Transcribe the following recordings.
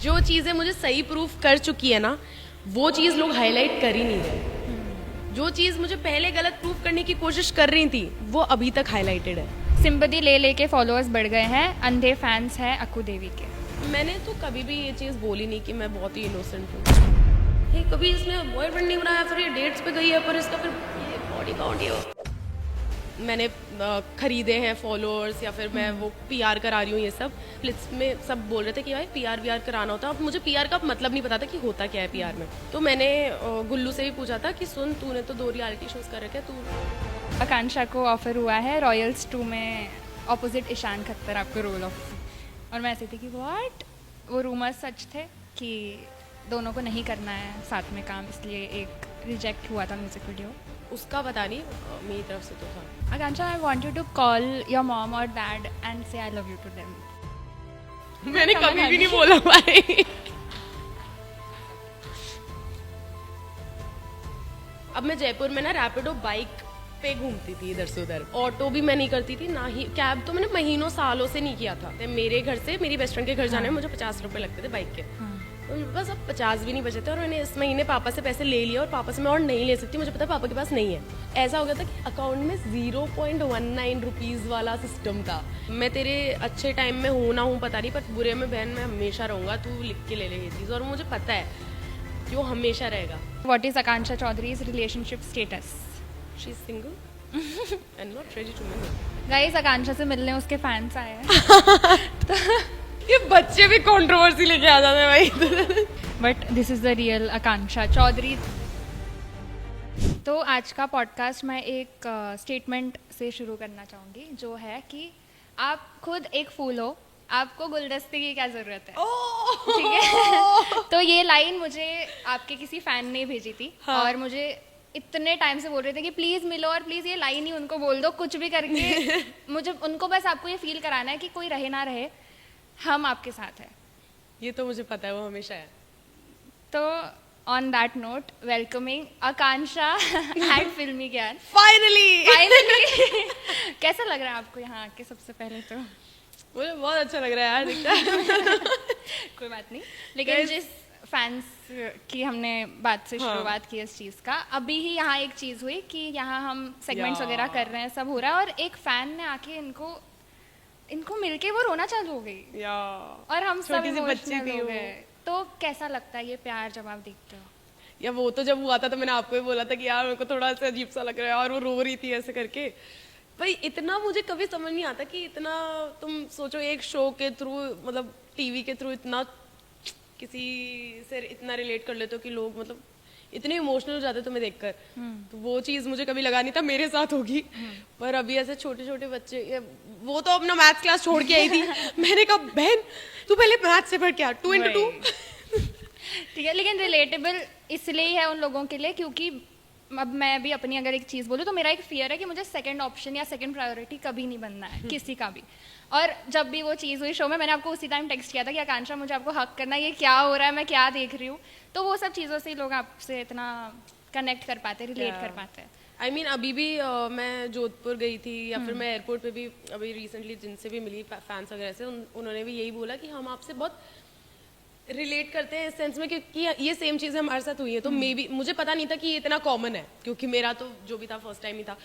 जो चीज़ें मुझे सही प्रूफ कर चुकी है ना, वो चीज़ लोग हाईलाइट कर ही नहीं रहे। जो चीज़ मुझे पहले गलत प्रूफ करने की कोशिश कर रही थी, वो अभी तक हाईलाइटेड है। सिंपैथी ले लेके फॉलोअर्स बढ़ गए हैं, अंधे फैंस हैं अक्कू देवी के। मैंने तो कभी भी ये चीज़ बोली नहीं कि मैं बहुत ही इनोसेंट हूँ। ये कभी इसने बॉयफ्रेंड नहीं बनाया, फिर ये डेट्स पे गई है, पर इसका फिर ये बॉडी काउंट ये मैंने खरीदे हैं फॉलोअर्स, या फिर मैं वो पीआर करा रही हूँ। ये सब फ्लिप्स में सब बोल रहे थे कि भाई पीआर वीआर कराना होता है। अब मुझे पीआर का मतलब नहीं पता था कि होता क्या है पीआर में। तो मैंने गुल्लू से भी पूछा था कि सुन, तूने तो 2 रियलिटी शोज कर रखे, तू। आकांक्षा को ऑफर हुआ है रॉयल्स 2 में ऑपोजिट ईशान खत्तर आपको रोल ऑफ, और मैं ऐसी थी कि व्हाट, वो रूमर्स सच थे कि दोनों को नहीं करना है साथ में काम, इसलिए एक रिजेक्ट हुआ था म्यूजिक वीडियो। उसका पता नहीं, मेरी तरफ से तो था। Akanksha, I want you to call your mom और dad and say I love you to them. मैंने कभी भी नहीं बोला भाई। अब मैं जयपुर में ना रैपिडो बाइक पे घूमती थी इधर से उधर, ऑटो भी मैं नहीं करती थी, ना ही कैब तो मैंने महीनों सालों से नहीं किया था। मेरे घर से मेरी बेस्ट फ्रेंड के घर जाने में मुझे 50 रुपए लगते थे बाइक के। तो बस अब 50 भी नहीं बचे थे, और मैंने इस महीने पापा से पैसे ले लिए, और पापा से मैं और नहीं ले सकती, मुझे पता है पापा के पास नहीं है। ऐसा हो गया था कि अकाउंट में 0.19 रुपीज़ वाला सिस्टम था। मैं तेरे अच्छे टाइम में हूँ ना हूँ पता नहीं, पर बुरे में बहन मैं हमेशा रहूँगा, तू लिख के ले ले ये चीज़, और मुझे पता है कि वो हमेशा रहेगा। What is Akanksha Chaudhary's relationship status? She is single and not ready to mingle. Guys, Akanksha से मिलने उसके फैंस आए हैं। ये बच्चे भी कंट्रोवर्सी लेके आ जाते हैं भाई। But this is the real Akanksha Chaudhary. तो आज का पॉडकास्ट मैं एक स्टेटमेंट से शुरू करना चाहूँगी, जो है कि आप खुद एक फूल हो, आपको गुलदस्ते की क्या ज़रूरत है, ठीक है? तो ये लाइन मुझे आपके किसी फ़ैन ने भेजी थी। हाँ। और मुझे इतने टाइम से बोल रहे थे कि प्लीज़ मिलो, और प्लीज़ ये लाइन ही उनको बोल दो, कुछ भी करके मुझे उनको बस आपको ये फील कराना है कि कोई रहे ना रहे, हम आपके साथ हैं। ये तो मुझे पता है, वो हमेशा है। तो on that note, welcoming Akanksha at Filmy Gyan. Finally कैसा लग रहा है आपको यहाँ आके? सबसे पहले तो मुझे बहुत अच्छा लग रहा है यार, दिखता है। कोई बात नहीं, लेकिन जिस फैंस की हमने बात से शुरुआत की इस चीज़ का, अभी ही यहाँ एक चीज़ हुई कि यहाँ हम सेगमेंट्स वगैरह कर रहे हैं, सब हो रहा है, और एक फैन ने आके इनको मिलके वो रोना चालू हो गई, और हम सब इमोशनल हो गए। तो कैसा लगता है ये प्यार जब आप देखते हो? या वो तो जब हुआ था तो मैंने आपको ही बोला था कि यार मेरे को थोड़ा सा अजीब सा लग रहा है, और वो रो रही थी ऐसे करके। भाई इतना मुझे कभी समझ नहीं आता कि इतना, तुम सोचो एक शो के थ्रू, मतलब टीवी के थ्रू इतना किसी से इतना रिलेट कर लेते हो कि लोग मतलब इतने इमोशनल हो जाते तुम्हें देखकर। तो वो चीज़ मुझे कभी लगा नहीं था मेरे साथ होगी। पर अभी ऐसे छोटे छोटे बच्चे, वो तो अपना मैथ्स क्लास छोड़ के आई थी। मैंने कहा बहन तू पहले मैथ्स से पढ़ के आ, 2 into 2। ठीक है, लेकिन रिलेटेबल इसलिए ही है उन लोगों के लिए क्योंकि अब मैं भी अपनी अगर एक चीज़ बोलूँ तो मेरा एक फियर है कि मुझे सेकंड ऑप्शन या सेकंड प्रायोरिटी कभी नहीं बनना है किसी का भी। और जब भी वो चीज़ हुई शो में, मैंने आपको उसी टाइम टेक्स्ट किया था कि आकांक्षा मुझे आपको हक करना है, ये क्या हो रहा है, मैं क्या देख रही हूँ। तो वो सब चीज़ों से लोग आपसे इतना कनेक्ट कर पाते हैं, रिलेट कर पाते हैं। आई मीन अभी भी मैं जोधपुर गई थी, या फिर मैं एयरपोर्ट पे भी अभी रिसेंटली जिनसे भी मिली फैंस वगैरह से, उन्होंने भी यही बोला कि हम आपसे बहुत रिलेट करते हैं इस सेंस में क्योंकि ये सेम चीज़ हमारे साथ हुई है। तो मे बी मुझे पता नहीं था कि ये इतना कॉमन है, क्योंकि मेरा तो जो भी था फर्स्ट टाइम ही था।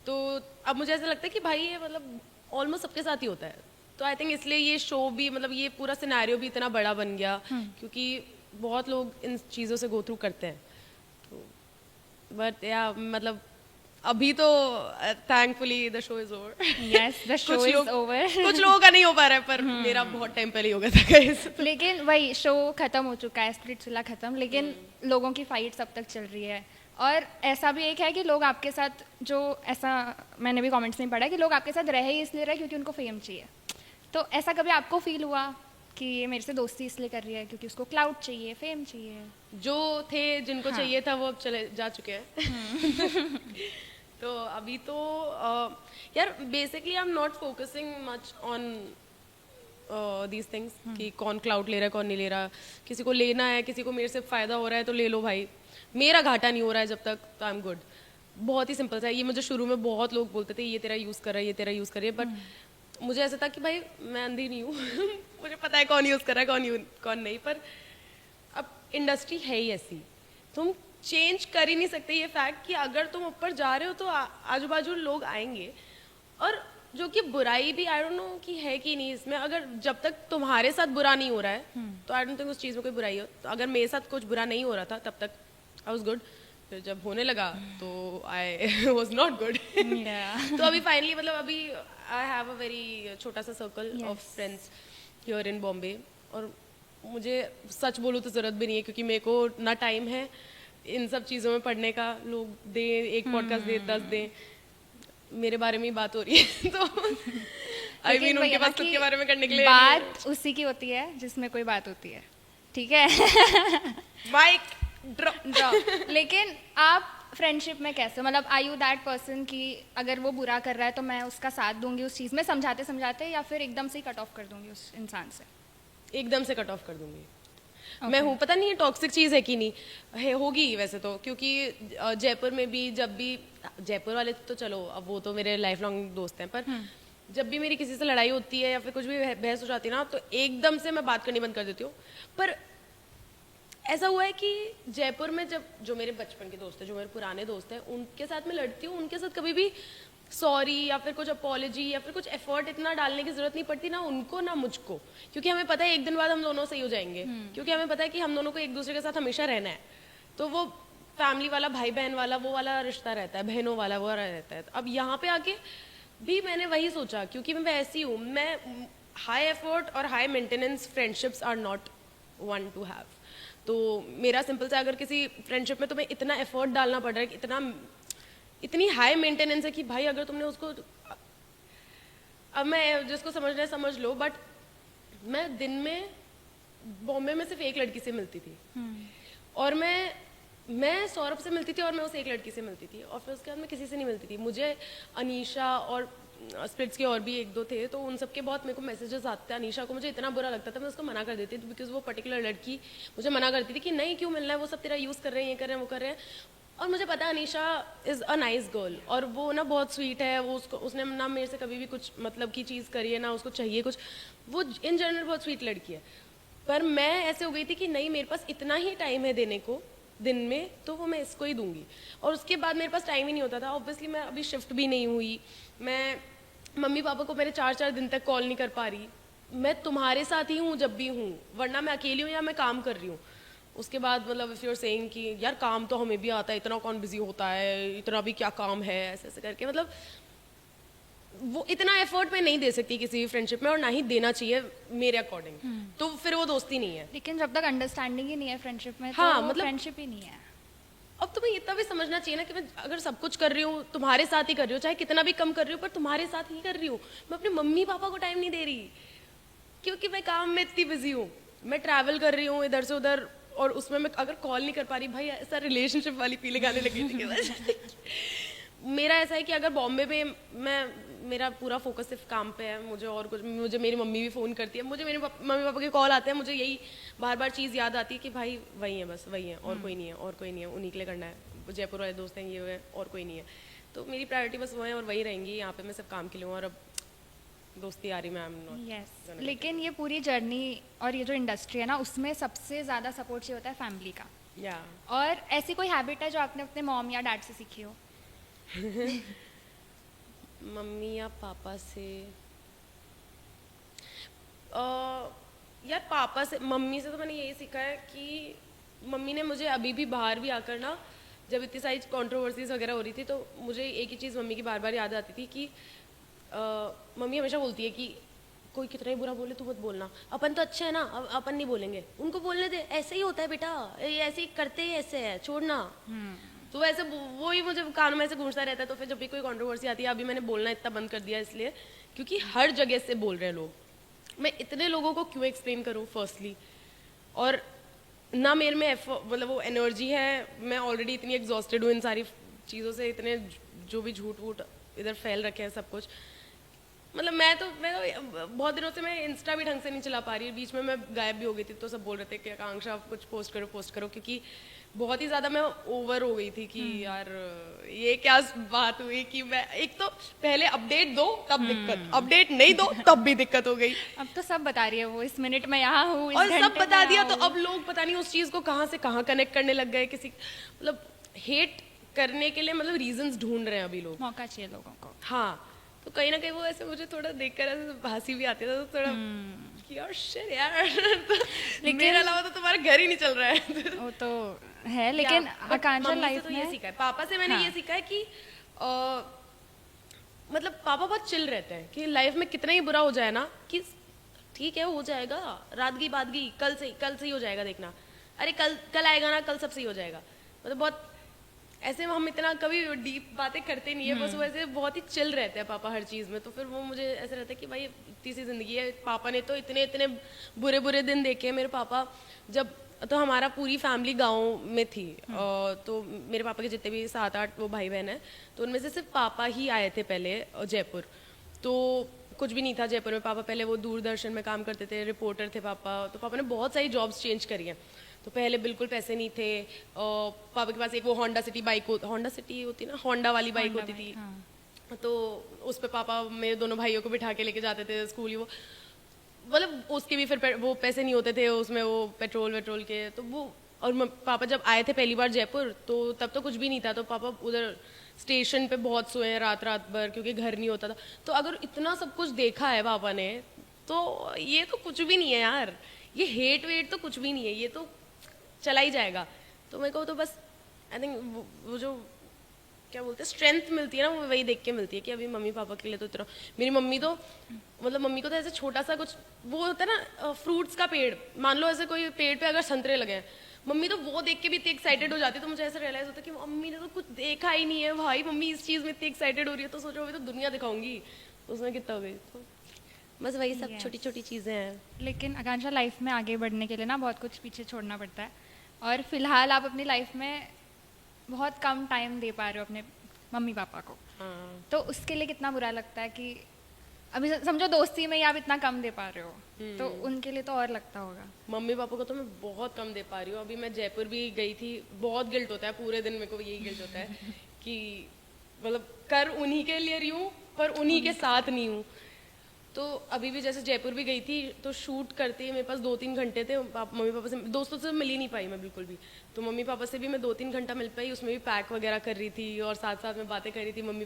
तो अब मुझे ऐसा लगता है कि भाई ये मतलब ऑलमोस्ट सबके साथ ही होता है। तो आई थिंक इसलिए ये शो भी, मतलब ये पूरा सिनेरियो भी इतना बड़ा बन गया, क्योंकि बहुत लोग इन चीज़ों से गो थ्रू करते हैं। तो बट या मतलब अभी तो thankfully the show is over. Yes, the show is over. कुछ लोगों का नहीं हो पा रहा है, पर मेरा बहुत टाइम पहले ही हो गया था गाइस। लेकिन वही शो खत्म हो चुका है, स्प्लिट्सविला खत्म, लेकिन लोगों की फाइट्स अब तक चल रही है। और ऐसा भी एक है कि लोग आपके साथ, जो ऐसा मैंने भी कमेंट्स में पढ़ा कि लोग आपके साथ रहे ही इसलिए रहे क्योंकि उनको फेम चाहिए। तो ऐसा कभी आपको फील हुआ कि ये मेरे से दोस्ती इसलिए कर रही है क्योंकि उसको क्लाउड चाहिए, फेम चाहिए? जो थे, जिनको चाहिए था वो अब चले जा चुके हैं। तो अभी तो यार basically I am not focusing much on these things कि कौन क्लाउड ले रहा है कौन नहीं ले रहा। किसी को लेना है, किसी को मेरे से फायदा हो रहा है तो ले लो भाई, मेरा घाटा नहीं हो रहा है जब तक, तो आई एम गुड। बहुत ही सिंपल सा है। ये मुझे शुरू में बहुत लोग बोलते थे ये तेरा यूज़ कर रहा है, ये तेरा यूज़ कर रही है, बट मुझे ऐसा था कि भाई मैं अंधी नहीं हूँ मुझे पता है कौन यूज़ कर रहा है कौन नहीं, पर अब इंडस्ट्री है ही ऐसी, तुम चेंज कर ही नहीं सकते ये फैक्ट कि अगर तुम ऊपर जा रहे हो तो आजू बाजू लोग आएंगे। और जो कि बुराई भी आई डोंट नो कि है कि नहीं इसमें, अगर जब तक तुम्हारे साथ बुरा नहीं हो रहा है तो आई डोंट थिंक उस चीज़ में कोई बुराई हो। तो अगर मेरे साथ कुछ बुरा नहीं हो रहा था तब तक आई वाज गुड, फिर जब होने लगा तो आई वाज नॉट गुड। तो अभी फाइनली मतलब अभी आई हैव अ वेरी छोटा सा circle of friends here in Bombay, और मुझे सच बोलूँ तो ज़रूरत भी नहीं है क्योंकि मेरे को ना टाइम है इन सब चीज़ों में पढ़ने का। लोग दे एक पॉडकास्ट दे 10 दे मेरे बारे में ही बात हो रही है तो आई मीन उनके पास खुद के बारे में करने के लिए बात उसी की होती है जिसमें कोई बात होती है, ठीक है माइक ड्रॉप। लेकिन आप फ्रेंडशिप में कैसे, मतलब आई यू दैट पर्सन कि अगर वो बुरा कर रहा है तो मैं उसका साथ दूंगी उस चीज़ में समझाते समझाते, या फिर एकदम से ही कट ऑफ कर दूंगी उस इंसान से? एकदम से कट ऑफ कर दूंगी। मैं हूँ, पता नहीं ये टॉक्सिक चीज़ है कि नहीं है, होगी वैसे तो, क्योंकि जयपुर में भी जब भी जयपुर वाले तो चलो अब वो तो मेरे लाइफ लॉन्ग दोस्त हैं, पर जब भी मेरी किसी से लड़ाई होती है या फिर कुछ भी बहस हो जाती है ना तो एकदम से मैं बात करनी बंद कर देती हूँ। पर ऐसा हुआ है कि जयपुर में जब जो मेरे बचपन के दोस्त हैं, जो मेरे पुराने दोस्त हैं, उनके साथ मैं लड़ती हूँ, उनके साथ कभी भी सॉरी या फिर कुछ अपॉलॉजी या फिर कुछ एफर्ट इतना डालने की जरूरत नहीं पड़ती, ना उनको ना मुझको, क्योंकि हमें पता है एक दिन बाद हम दोनों सही हो जाएंगे, क्योंकि हमें पता है कि हम दोनों को एक दूसरे के साथ हमेशा रहना है। तो वो फैमिली वाला, भाई बहन वाला वो वाला रिश्ता रहता है, बहनों वाला वो रहता है। अब यहाँ पे आके भी मैंने वही सोचा, क्योंकि मैं वैसी हूँ, मैं हाई एफर्ट और high maintenance friendships are not one to have. तो मेरा सिंपल सा, अगर किसी फ्रेंडशिप में तुम्हें इतना एफर्ट डालना पड़ रहा है कि इतनी हाई मेंटेनेंस है कि भाई अगर तुमने उसको, अब मैं जिसको समझना है समझ लो, बट मैं दिन में बॉम्बे में सिर्फ एक लड़की से मिलती थी और मैं सौरभ से मिलती थी और मैं उस एक लड़की से मिलती थी, और फिर उसके बाद मैं किसी से नहीं मिलती थी। मुझे अनीशा और स्प्लिट्स के और भी एक दो थे, तो उन सबके बहुत मेरे को मैसेजेस आते थे। अनीशा को मुझे इतना बुरा लगता था, मैं उसको मना कर देती थी, बिकॉज वो पर्टिकुलर लड़की मुझे मना करती थी कि नहीं क्यों मिलना है, वो सब तेरा यूज़ कर रहे हैं, ये कर रहे हैं, वो कर रहे हैं। और मुझे पता है Anisha is a nice girl, और वो ना बहुत स्वीट है, वो उसने ना मेरे से कभी भी कुछ मतलब की चीज़ करी है, ना उसको चाहिए कुछ, वो इन जनरल बहुत स्वीट लड़की है। पर मैं ऐसे हो गई थी कि नहीं, मेरे पास इतना ही टाइम है देने को दिन में, तो वो मैं इसको ही दूंगी। और उसके बाद मेरे पास टाइम ही नहीं होता था। ऑब्वियसली मैं अभी शिफ्ट भी नहीं हुई, मैं मम्मी पापा को मेरे 4-4 दिन तक कॉल नहीं कर पा रही, मैं तुम्हारे साथ ही हूँ जब भी हूँ, वरना मैं अकेली हूँ या मैं काम कर रही हूँ। उसके बाद मतलब इफ़ यू आर सेइंग कि यार काम तो हमें भी आता है, इतना कौन बिजी होता है, इतना भी क्या काम है, ऐसे ऐसे करके, मतलब वो इतना एफर्ट मैं नहीं दे सकती किसी भी फ्रेंडशिप में, और ना ही देना चाहिए मेरे अकॉर्डिंग। तो फिर वो दोस्ती नहीं है। लेकिन जब तक अंडरस्टैंडिंग ही नहीं है फ्रेंडशिप में, हाँ, तो मतलब फ्रेंडशिप ही नहीं है। अब तुम्हें इतना भी समझना चाहिए ना कि मैं अगर सब कुछ कर रही हूँ तुम्हारे साथ ही कर रही हूँ, चाहे कितना भी कम कर रही हूँ, पर तुम्हारे साथ ही कर रही हूँ। मैं अपने मम्मी पापा को टाइम नहीं दे रही क्योंकि मैं काम में इतनी बिजी हूँ, मैं ट्रैवल कर रही हूँ इधर से उधर, और उसमें मैं अगर कॉल नहीं कर पा रही, भाई ऐसा रिलेशनशिप वाली फीलिंग आने लगी थी। मेरा ऐसा है कि अगर बॉम्बे में मेरा पूरा फोकस सिर्फ काम पे है, मुझे और कुछ, मुझे मेरी मम्मी भी फ़ोन करती है, मुझे मेरे मम्मी पापा के कॉल आते हैं, मुझे यही बार बार चीज़ याद आती है कि भाई वही है, बस वही है, और कोई नहीं है, और कोई नहीं है, उन्हीं के लिए करना है, जयपुर वाले दोस्त हैं, ये है, और कोई नहीं है। तो मेरी प्रायोरिटी बस वो है और वही रहेंगी। यहाँ पे मैं सिर्फ काम के लिए हूँ, और अब दोस्ती आ रही, मैं यस। लेकिन ये पूरी जर्नी और ये जो इंडस्ट्री है ना, उसमें सबसे ज़्यादा सपोर्ट चाहिए होता है फैमिली का। या और ऐसी कोई हैबिट है जो आपने अपने मॉम या डैड से सीखी हो? मम्मी या पापा से, यार पापा से, मम्मी से तो मैंने यही सीखा है कि मम्मी ने मुझे अभी भी बाहर भी आकर ना, जब इतनी सारी कंट्रोवर्सीज वगैरह हो रही थी, तो मुझे एक ही चीज़ मम्मी की बार बार याद आती थी कि मम्मी हमेशा बोलती है कि कोई कितना ही बुरा बोले तू मत बोलना, अपन तो अच्छे है ना, अपन नहीं बोलेंगे, उनको बोलने दे, ऐसे ही होता है बेटा, ऐसे ही करते ही ऐसे है, छोड़ना। तो वैसे वो ही मुझे कानों में ऐसे गूंजता रहता है। तो फिर जब भी कोई कंट्रोवर्सी आती है, अभी मैंने बोलना इतना बंद कर दिया इसलिए क्योंकि हर जगह से बोल रहे हैं लोग, मैं इतने लोगों को क्यों एक्सप्लेन करूँ फर्स्टली, और ना मेरे में मतलब वो एनर्जी है, मैं ऑलरेडी इतनी एग्जॉस्टेड हूँ इन सारी चीज़ों से, इतने जो भी झूठ वूठ इधर फैल रखे हैं सब कुछ, मतलब मैं तो बहुत दिनों से मैं इंस्टा भी ढंग से नहीं चला पा रही, बीच में मैं गायब भी हो गई थी, तो सब बोल रहे थे कि आकांक्षा आप कुछ पोस्ट करो, क्योंकि बहुत ही ज़्यादा मैं ओवर हो गई थी कि यार ये क्या बात हुई कि मैं एक तो पहले अपडेट दो तब दिक्कत, अपडेट नहीं दो तब भी दिक्कत हो गई। अब तो सब बता रही है वो, इस मिनट में यहाँ हूँ, इस और सब घंटे बता में दिया यहाँ तो हूँ। अब लोग पता नहीं उस चीज़ को कहाँ से कहाँ कनेक्ट करने लग गए, किसी मतलब हेट करने के लिए मतलब रीजंस ढूंढ रहे हैं अभी लोग। मौका चाहिए लोगों को। हाँ, तो कहीं ना कहीं वो ऐसे मुझे थोड़ा देखकर ऐसे हंसी भी आती है, तो थोड़ा कि यार शिट यार लेकिन मेरे अलावा तो तुम्हारा घर ही नहीं चल रहा है। वो तो है, लेकिन आकांक्षा मम्मी से लाइफ तो ये में सीखा है, पापा से मैंने हाँ। ये सीखा है कि मतलब पापा बहुत चिल रहते हैं कि लाइफ में कितना ही बुरा हो जाए ना कि ठीक है हो जाएगा, रात गई बात गई, कल से ही हो जाएगा, देखना अरे कल आएगा ना, कल सब सही हो जाएगा। मतलब बहुत ऐसे हम इतना कभी डीप बातें करते नहीं है, बस वो ऐसे बहुत ही चिल रहते हैं पापा हर चीज़ में। तो फिर वो मुझे ऐसा रहता है कि भाई इतनी सी जिंदगी है, पापा ने तो इतने इतने बुरे दिन देखे। मेरे पापा जब तो हमारा पूरी फैमिली गांव में थी, तो मेरे पापा के जितने भी 7-8 वो भाई बहन हैं, तो उनमें से सिर्फ पापा ही आए थे पहले जयपुर। तो कुछ भी नहीं था जयपुर में। पापा पहले वो दूरदर्शन में काम करते थे, रिपोर्टर थे पापा। तो पापा ने बहुत सारी जॉब्स चेंज करी हैं। तो पहले बिल्कुल पैसे नहीं थे, पापा के पास एक वो होंडा सिटी होती ना, होंडा वाली बाइक होती थी। हाँ। तो उस पे पापा मेरे दोनों भाइयों को बिठा के लेके जाते थे स्कूल ही। वो मतलब उसके भी फिर वो पैसे नहीं होते थे उसमें, वो पेट्रोल के। तो वो और पापा जब आए थे पहली बार जयपुर, तो तब तो कुछ भी नहीं था। तो पापा उधर स्टेशन पे बहुत सोए हैं रात भर, क्योंकि घर नहीं होता था। तो अगर इतना सब कुछ देखा है पापा ने, तो ये तो कुछ भी नहीं है यार, ये हेट वेट तो कुछ भी नहीं है, ये तो चला ही जाएगा। तो मेरे को तो बस आई थिंक वो जो क्या बोलते हैं स्ट्रेंथ मिलती है ना, वो वही देख के मिलती है कि अभी मम्मी पापा के लिए तो इतना। मेरी मम्मी तो मतलब मम्मी को तो ऐसे छोटा सा कुछ वो होता है ना, फ्रूट्स का पेड़ मान लो, ऐसे कोई पेड़ पे अगर संतरे लगे हैं, मम्मी तो वो देख के भी इतनी एक्साइटेड हो जाती है। तो मुझे ऐसा रियलाइज होता है कि मम्मी ने तो कुछ देखा ही नहीं है भाई, मम्मी इस चीज़ में इतनी एक्साइटेड हो रही है, तो सोचो अभी तो दुनिया दिखाऊंगी, उसमें कितना हो गई। तो बस वही सब छोटी छोटी चीज़ें हैं। लेकिन आकांक्षा लाइफ में आगे बढ़ने के लिए ना बहुत कुछ पीछे छोड़ना पड़ता है, और फिलहाल आप अपनी लाइफ में बहुत कम टाइम दे पा रहे हो अपने मम्मी पापा को। हाँ। तो उसके लिए कितना बुरा लगता है कि अभी समझो दोस्ती में ही आप इतना कम दे पा रहे हो, तो उनके लिए तो और लगता होगा। मम्मी पापा को तो मैं बहुत कम दे पा रही हूँ। अभी मैं जयपुर भी गई थी, बहुत गिल्ट होता है पूरे दिन, मेरे को यही गिल्ट होता है कि मतलब कर उन्हीं के लिए रही हूँ पर उन्हीं के साथ नहीं हूँ। तो अभी भी जैसे जयपुर भी गई थी, तो शूट करते मेरे पास 2-3 घंटे थे। मम्मी पापा से, दोस्तों से मिल ही नहीं पाई मैं बिल्कुल भी। तो मम्मी पापा से भी मैं 2-3 घंटा मिल पाई, उसमें भी पैक वगैरह कर रही थी और साथ साथ में बातें कर रही थी। मम्मी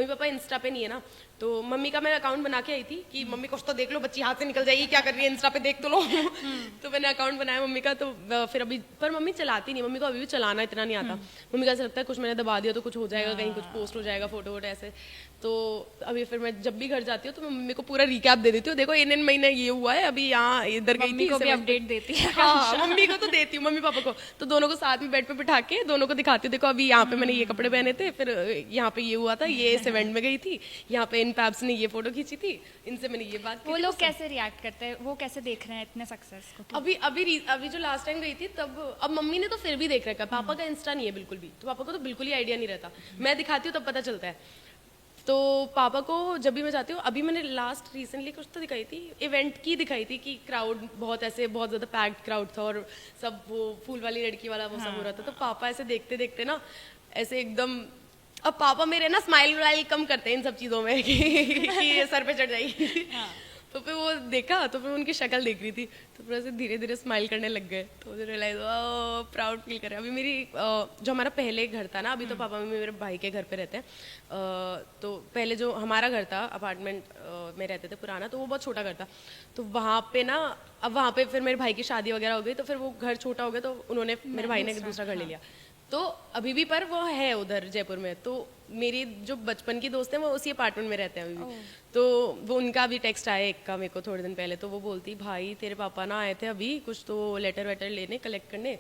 पापा इंस्टा पे नहीं है ना, तो मम्मी का मैं अकाउंट बना के आई थी कि मम्मी कुछ तो देख लो, बच्ची हाथ से निकल जाएगी, क्या कर रही है इंस्टा पे देख तो लो। तो मैंने अकाउंट बनाया मम्मी का। तो फिर अभी पर मम्मी चलाती नहीं, मम्मी को अभी भी चलाना इतना नहीं आता। मम्मी को ऐसा लगता है कुछ मैंने दबा दिया तो कुछ हो जाएगा, कहीं कुछ पोस्ट हो जाएगा, फोटो वोटो ऐसे। तो अभी फिर मैं जब भी घर जाती हूँ तो मैं मम्मी को पूरा रिकैप दे देती हूँ, देखो इन महीने ये हुआ है, अभी यहाँ इधर गई थी, को भी अपडेट देती है। हाँ, मम्मी को तो देती हूँ, मम्मी पापा को तो दोनों को साथ में बेड पे बिठा के दोनों को दिखाती हूँ, देखो अभी यहाँ पे मैंने ये कपड़े पहने थे, फिर यहाँ पे ये हुआ था, ये इस इवेंट में गई थी, यहाँ पे इन पैब्स ने ये फोटो खींची थी, इनसे मैंने ये बात की वो थी। लोग कैसे रिएक्ट करते हैं, वो कैसे देख रहे हैं इतने सक्सेस को? अभी जो लास्ट टाइम गई थी तब, अब मम्मी ने तो फिर भी देख रखा है, पापा का इंस्टा नहीं है बिल्कुल भी, तो पापा को तो बिल्कुल ही आइडिया नहीं रहता, मैं दिखाती हूँ तब पता चलता है। तो पापा को जब भी मैं जाती हूँ, अभी मैंने लास्ट रिसेंटली कुछ तो दिखाई थी, इवेंट की दिखाई थी कि क्राउड बहुत ऐसे बहुत ज़्यादा पैक्ड क्राउड था और सब वो फूल वाली लड़की वाला वो सब हो रहा था। तो पापा ऐसे देखते देखते ना ऐसे एकदम, अब पापा मेरे ना स्माइल वाइल कम करते हैं इन सब चीज़ों में कि सर पे चढ़ जाएगी। तो फिर वो देखा, तो फिर उनकी शक्ल देख रही थी, तो फिर ऐसे धीरे धीरे स्माइल करने लग गए। तो मुझे रियलाइज हुआ प्राउड फील कर रहे हैं। अभी मेरी जो हमारा पहले घर था ना, अभी तो पापा मम्मी मेरे भाई के घर पे रहते हैं, तो पहले जो हमारा घर था अपार्टमेंट में रहते थे पुराना, तो वो बहुत छोटा घर था। तो वहाँ पे ना, अब वहाँ पे फिर मेरे भाई की शादी वगैरह हो गई, तो फिर वो घर छोटा हो गया, तो उन्होंने मेरे भाई ने दूसरा घर ले लिया। तो अभी भी पर वो है उधर जयपुर में। तो मेरी जो बचपन की दोस्त है वो उसी अपार्टमेंट में रहते हैं अभी भी। तो वो उनका भी टेक्स्ट आया एक का मेरे को थोड़े दिन पहले, तो वो बोलती भाई तेरे पापा ना आए थे अभी कुछ तो लेटर वेटर लेने, कलेक्ट करने,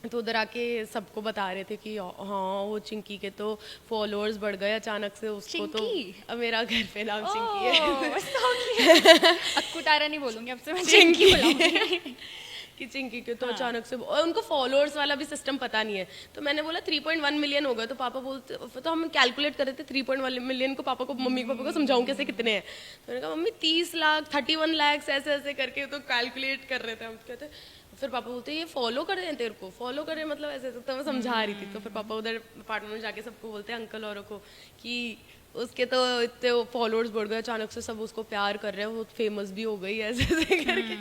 तो उधर आके सबको बता रहे थे कि हाँ वो चिंकी के तो फॉलोअर्स बढ़ गए अचानक से, उसको तो अब मेरा घर पे नाम चिंकी है। अक्कू तारा नहीं बोलूंगी अब से, मैं चिंकी बुलाऊंगी। कि चिंकी के तो अचानक से, और उनको फॉलोअर्स वाला भी सिस्टम पता नहीं है। तो मैंने बोला 3.1 मिलियन हो गए, तो पापा बोलते, तो हम कैलकुलेट कर रहे थे 3.1 मिलियन को, पापा को, मम्मी पापा को समझाऊं कैसे कितने हैं। तो मैंने कहा मम्मी 30 लाख 31 लाख ऐसे ऐसे करके तो कैलकुलेट कर रहे थे हम। कहते फिर पापा बोलते ये फॉलो कर रहे हैं तेरे को, फॉलो कर रहे हैं मतलब ऐसे। तो मैं समझा रही थी, तो फिर पापा उधर अपार्टमेंट में जाके सबको बोलते हैं, अंकल औरों को, कि उसके तो इतने फॉलोअर्स बढ़ गए अचानक से, सब उसको प्यार कर रहे हैं, वो फेमस भी हो गई ऐसे ऐसे करके।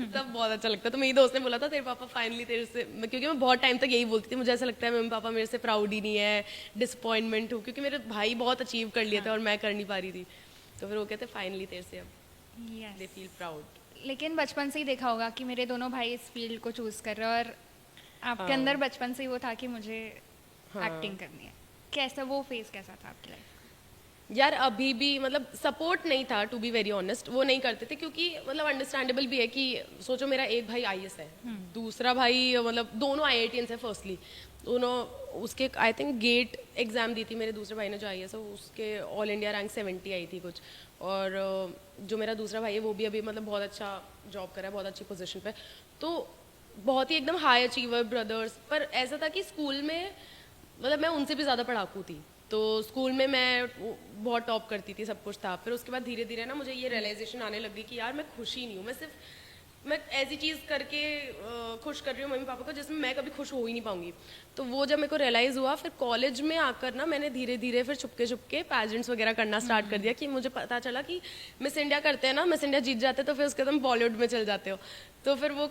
तब बहुत अच्छा लगता। तो मेरी दोस्त ने बोला था तेरे पापा फाइनली तेरे से, क्योंकि मैं बहुत टाइम तक यही बोलती थी, मुझे ऐसा लगता है मम्मी पापा मेरे से प्राउड ही नहीं है, डिसअपॉइंटमेंट हूँ, क्योंकि मेरे भाई बहुत अचीव कर लिए थे और मैं कर नहीं पा रही थी। तो फिर वो कहते फाइनली तेरे से अब दे फील प्राउड। लेकिन बचपन से ही देखा होगा कि मेरे दोनों भाई इस फील्ड को चूज कर रहे हैं, और आपके अंदर बचपन से ही वो था कि मुझे एक्टिंग करनी है। कैसा वो फेज कैसा था आपकी लाइफ? यार अभी भी मतलब सपोर्ट नहीं था, टू बी वेरी ऑनेस्ट, वो नहीं करते थे, क्योंकि मतलब अंडरस्टैंडेबल भी है कि सोचो मेरा एक भाई आईएएस है, दूसरा भाई मतलब दोनों आईआईटीएंस है, फर्स्टली दोनों, उसके आई थिंक गेट एग्जाम दी थी मेरे दूसरे भाई ने जो आईएएस है, उसके ऑल इंडिया रैंक 70 आई थी कुछ। और जो मेरा दूसरा भाई है वो भी अभी मतलब बहुत अच्छा जॉब कर रहा है, बहुत अच्छी पोजीशन पे। तो बहुत ही एकदम हाई अचीवर ब्रदर्स। पर ऐसा था कि स्कूल में मतलब मैं उनसे भी ज़्यादा पढ़ाकू थी, तो स्कूल में मैं बहुत टॉप करती थी, सब कुछ था। फिर उसके बाद धीरे धीरे ना मुझे ये रियलाइजेशन आने लगी कि यार मैं खुश ही नहीं हूँ, मैं ऐसी चीज़ करके खुश कर रही हूँ मम्मी पापा को जिसमें मैं कभी खुश हो ही नहीं पाऊंगी। तो वो जब मेरे को रियलाइज़ हुआ, फिर कॉलेज में आकर ना मैंने धीरे धीरे फिर छुपके छुपके पैजेंट्स वगैरह करना स्टार्ट कर दिया, कि मुझे पता चला कि मिस इंडिया करते हैं ना, मिस इंडिया जीत जाते तो फिर उसके तुम बॉलीवुड में चल जाते हो। तो फिर वो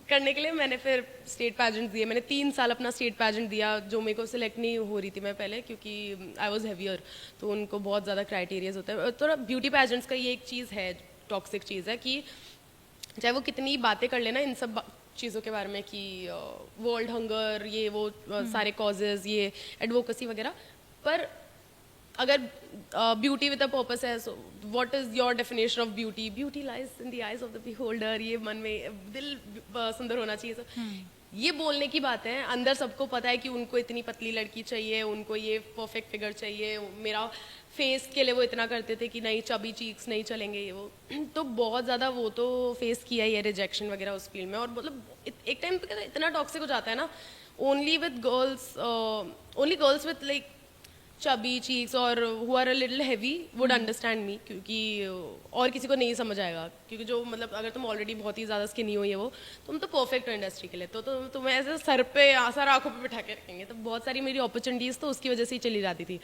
करने के लिए मैंने फिर स्टेट पैजेंट दिए, मैंने 3 साल अपना स्टेट पैजेंट दिया, जो मेरे को सिलेक्ट नहीं हो रही थी मैं पहले, क्योंकि आई वॉज हैवियर, तो उनको बहुत ज़्यादा क्राइटेरियाज होते हैं। तो ब्यूटी पैजेंट्स का ये एक चीज़ है, टॉक्सिक चीज़ है, कि चाहे वो कितनी बातें कर लेना इन सब चीज़ों के बारे में, कि वर्ल्ड हंगर, ये वो सारे कॉजेज, ये एडवोकेसी वगैरह, पर अगर ब्यूटी विद अ पर्पस है, so what is your definition of beauty? Beauty lies in the eyes of the beholder, ये मन में दिल सुंदर होना चाहिए। तो ये बोलने की बात है, अंदर सबको पता है कि उनको इतनी पतली लड़की चाहिए, उनको ये परफेक्ट फिगर चाहिए। मेरा फेस के लिए वो इतना करते थे कि नहीं चबी चीक्स नहीं चलेंगे ये वो। तो बहुत ज़्यादा वो तो फेस किया ही है, रिजेक्शन वगैरह उस फील्ड में। और मतलब एक टाइम पे इतना टॉक्सिक हो जाता है ना, only girls with like chubby cheeks और who are a little heavy would understand me, क्योंकि और किसी को नहीं समझ आएगा, क्योंकि जो मतलब अगर तुम ऑलरेडी बहुत ही ज़्यादा स्किनी हो, ये वो, तुम तो परफेक्ट हो इंडस्ट्री के लिए, तो तुम्हें ऐसे सर आंखों पे बिठा के रखेंगे। तो बहुत सारी मेरी अपॉर्चुनिटीज़ तो उसकी वजह से ही चली जाती थी।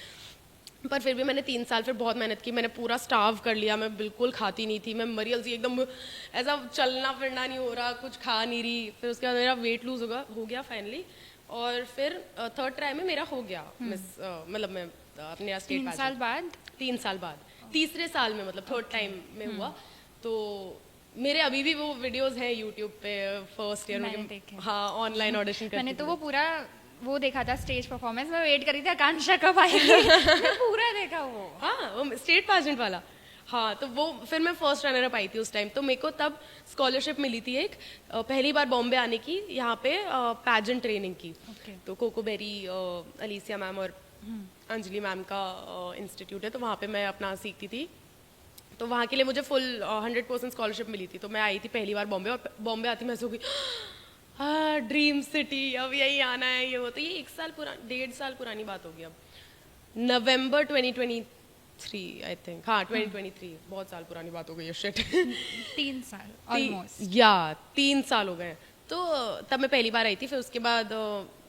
पर फिर भी मैंने 3 साल फिर बहुत मेहनत की, मैंने पूरा स्टार्व कर लिया, मैं बिल्कुल खाती नहीं थी, मैं मरियल सी एकदम, ऐसा चलना फिरना नहीं हो रहा, कुछ खा नहीं रही। फिर उसके बाद मेरा वेट लूज हो गया फाइनली, और फिर थर्ड ट्राई में मेरा हो गया मतलब मैं अपने स्टेट 3 साल बाद 3 साल बाद तीसरे साल में मतलब थर्ड टाइम में हुआ। तो मेरे अभी भी वो वीडियोस हैं यूट्यूब पे, फर्स्ट ईयर, हाँ ऑनलाइन ऑडिशन करती मैंने तो वो पूरा वो देखा था, स्टेज परफॉर्मेंस। मैं वेट करी थी आकांक्षा कब आएगी। मैं पूरा देखा वो। हाँ वो स्टेट पैजेंट वाला। हाँ तो वो फिर मैं फर्स्ट रनर अप आई थी उस टाइम। तो मेरे को तब स्कॉलरशिप मिली थी एक, पहली बार बॉम्बे आने की, यहाँ पे पैजेंट ट्रेनिंग की। तो कोकोबेरी अलीसिया मैम और अंजलि मैम का इंस्टीट्यूट है, तो वहाँ पे मैं अपना सीखती थी। तो वहाँ के लिए मुझे फुल 100% स्कॉलरशिप मिली थी। तो मैं आई थी पहली बार बॉम्बे, और बॉम्बे आती मैं गई हाँ ड्रीम सिटी, अब यही आना है ये वो। तो ये 1.5 साल पुरानी बात होगी अब, नवंबर 2023 आई थिंक, हाँ 2023, बहुत साल पुरानी बात हो गई है शिट। 3 साल ऑलमोस्ट, या 3 साल हो गए। तो तब मैं पहली बार आई थी। फिर उसके बाद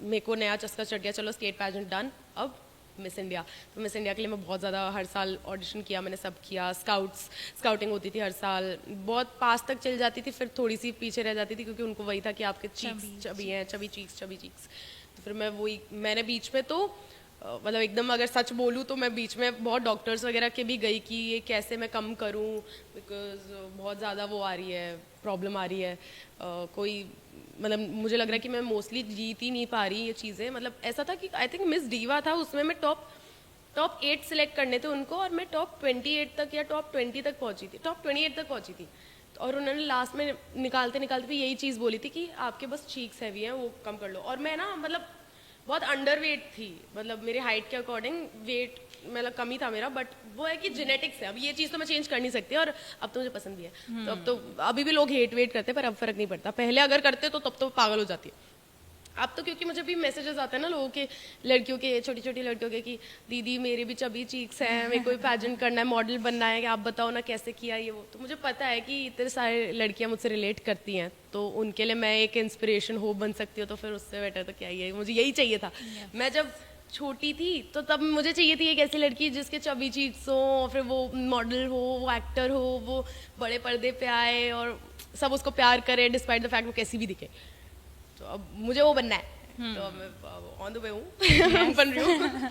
मेरे को नया चस्का चढ़ गया, चलो स्टेट पैजेंट डन, अब मिस इंडिया। तो मिस इंडिया के लिए मैं बहुत ज़्यादा हर साल ऑडिशन किया, मैंने सब किया। स्काउटिंग होती थी हर साल, बहुत पास तक चल जाती थी, फिर थोड़ी सी पीछे रह जाती थी, क्योंकि उनको वही था कि आपके चीक्स चबी हैं, चबी चीक्स। तो फिर मैंने बीच में तो मतलब एकदम अगर सच बोलूँ तो मैं बीच में बहुत डॉक्टर्स वगैरह के भी गई कि ये कैसे मैं कम करूँ, बिकॉज बहुत ज़्यादा वो आ रही है, प्रॉब्लम आ रही है। कोई मतलब मुझे लग रहा है कि मैं मोस्टली जीत ही नहीं पा रही ये चीज़ें। मतलब ऐसा था कि आई थिंक मिस डीवा था, उसमें मैं टॉप 8 सिलेक्ट करने थे उनको, और मैं टॉप 28 तक या टॉप 20 तक पहुंची थी, टॉप 28 तक पहुंची थी। और उन्होंने लास्ट में निकालते भी यही चीज़ बोली थी कि आपके बस चीक्स हैवी हैं, वो कम कर लो। और मैं ना मतलब बहुत अंडर वेट थी, मतलब मेरी हाइट के अकॉर्डिंग वेट मतलब कमी था मेरा, बट वो है कि जेनेटिक्स है, अब ये चीज़ तो मैं चेंज कर नहीं सकती, और अब तो मुझे पसंद भी है। तो अब तो अभी भी लोग हेट वेट करते हैं, पर अब फर्क नहीं पड़ता। पहले अगर करते तो तब तो पागल हो जाती है। अब तो क्योंकि मुझे भी मैसेजेस आते हैं ना लोगों के, लड़कियों के, छोटी छोटी लड़कियों के, कि दीदी मेरे भी चबी चीक्स हैं, मेरे को भी पैजेंट करना है, मॉडल बनना है, कि आप बताओ ना कैसे किया ये वो। तो मुझे पता है कि इतने सारे लड़कियां मुझसे रिलेट करती हैं, तो उनके लिए मैं एक इंस्पिरेशन होप बन सकती हूँ, तो फिर उससे बेटर तो क्या ही है। मुझे यही चाहिए था। मैं जब छोटी थी तो तब मुझे चाहिए थी एक ऐसी लड़की जिसके चबी चीक्स हो, और फिर वो मॉडल हो, वो एक्टर हो, वो बड़े पर्दे पे आए और सब उसको प्यार करे डिस्पाइट द फैक्ट वो कैसी भी दिखे। तो अब मुझे वो बनना है, तो अब मैं ऑन द वे हूँ बन रही हूँ।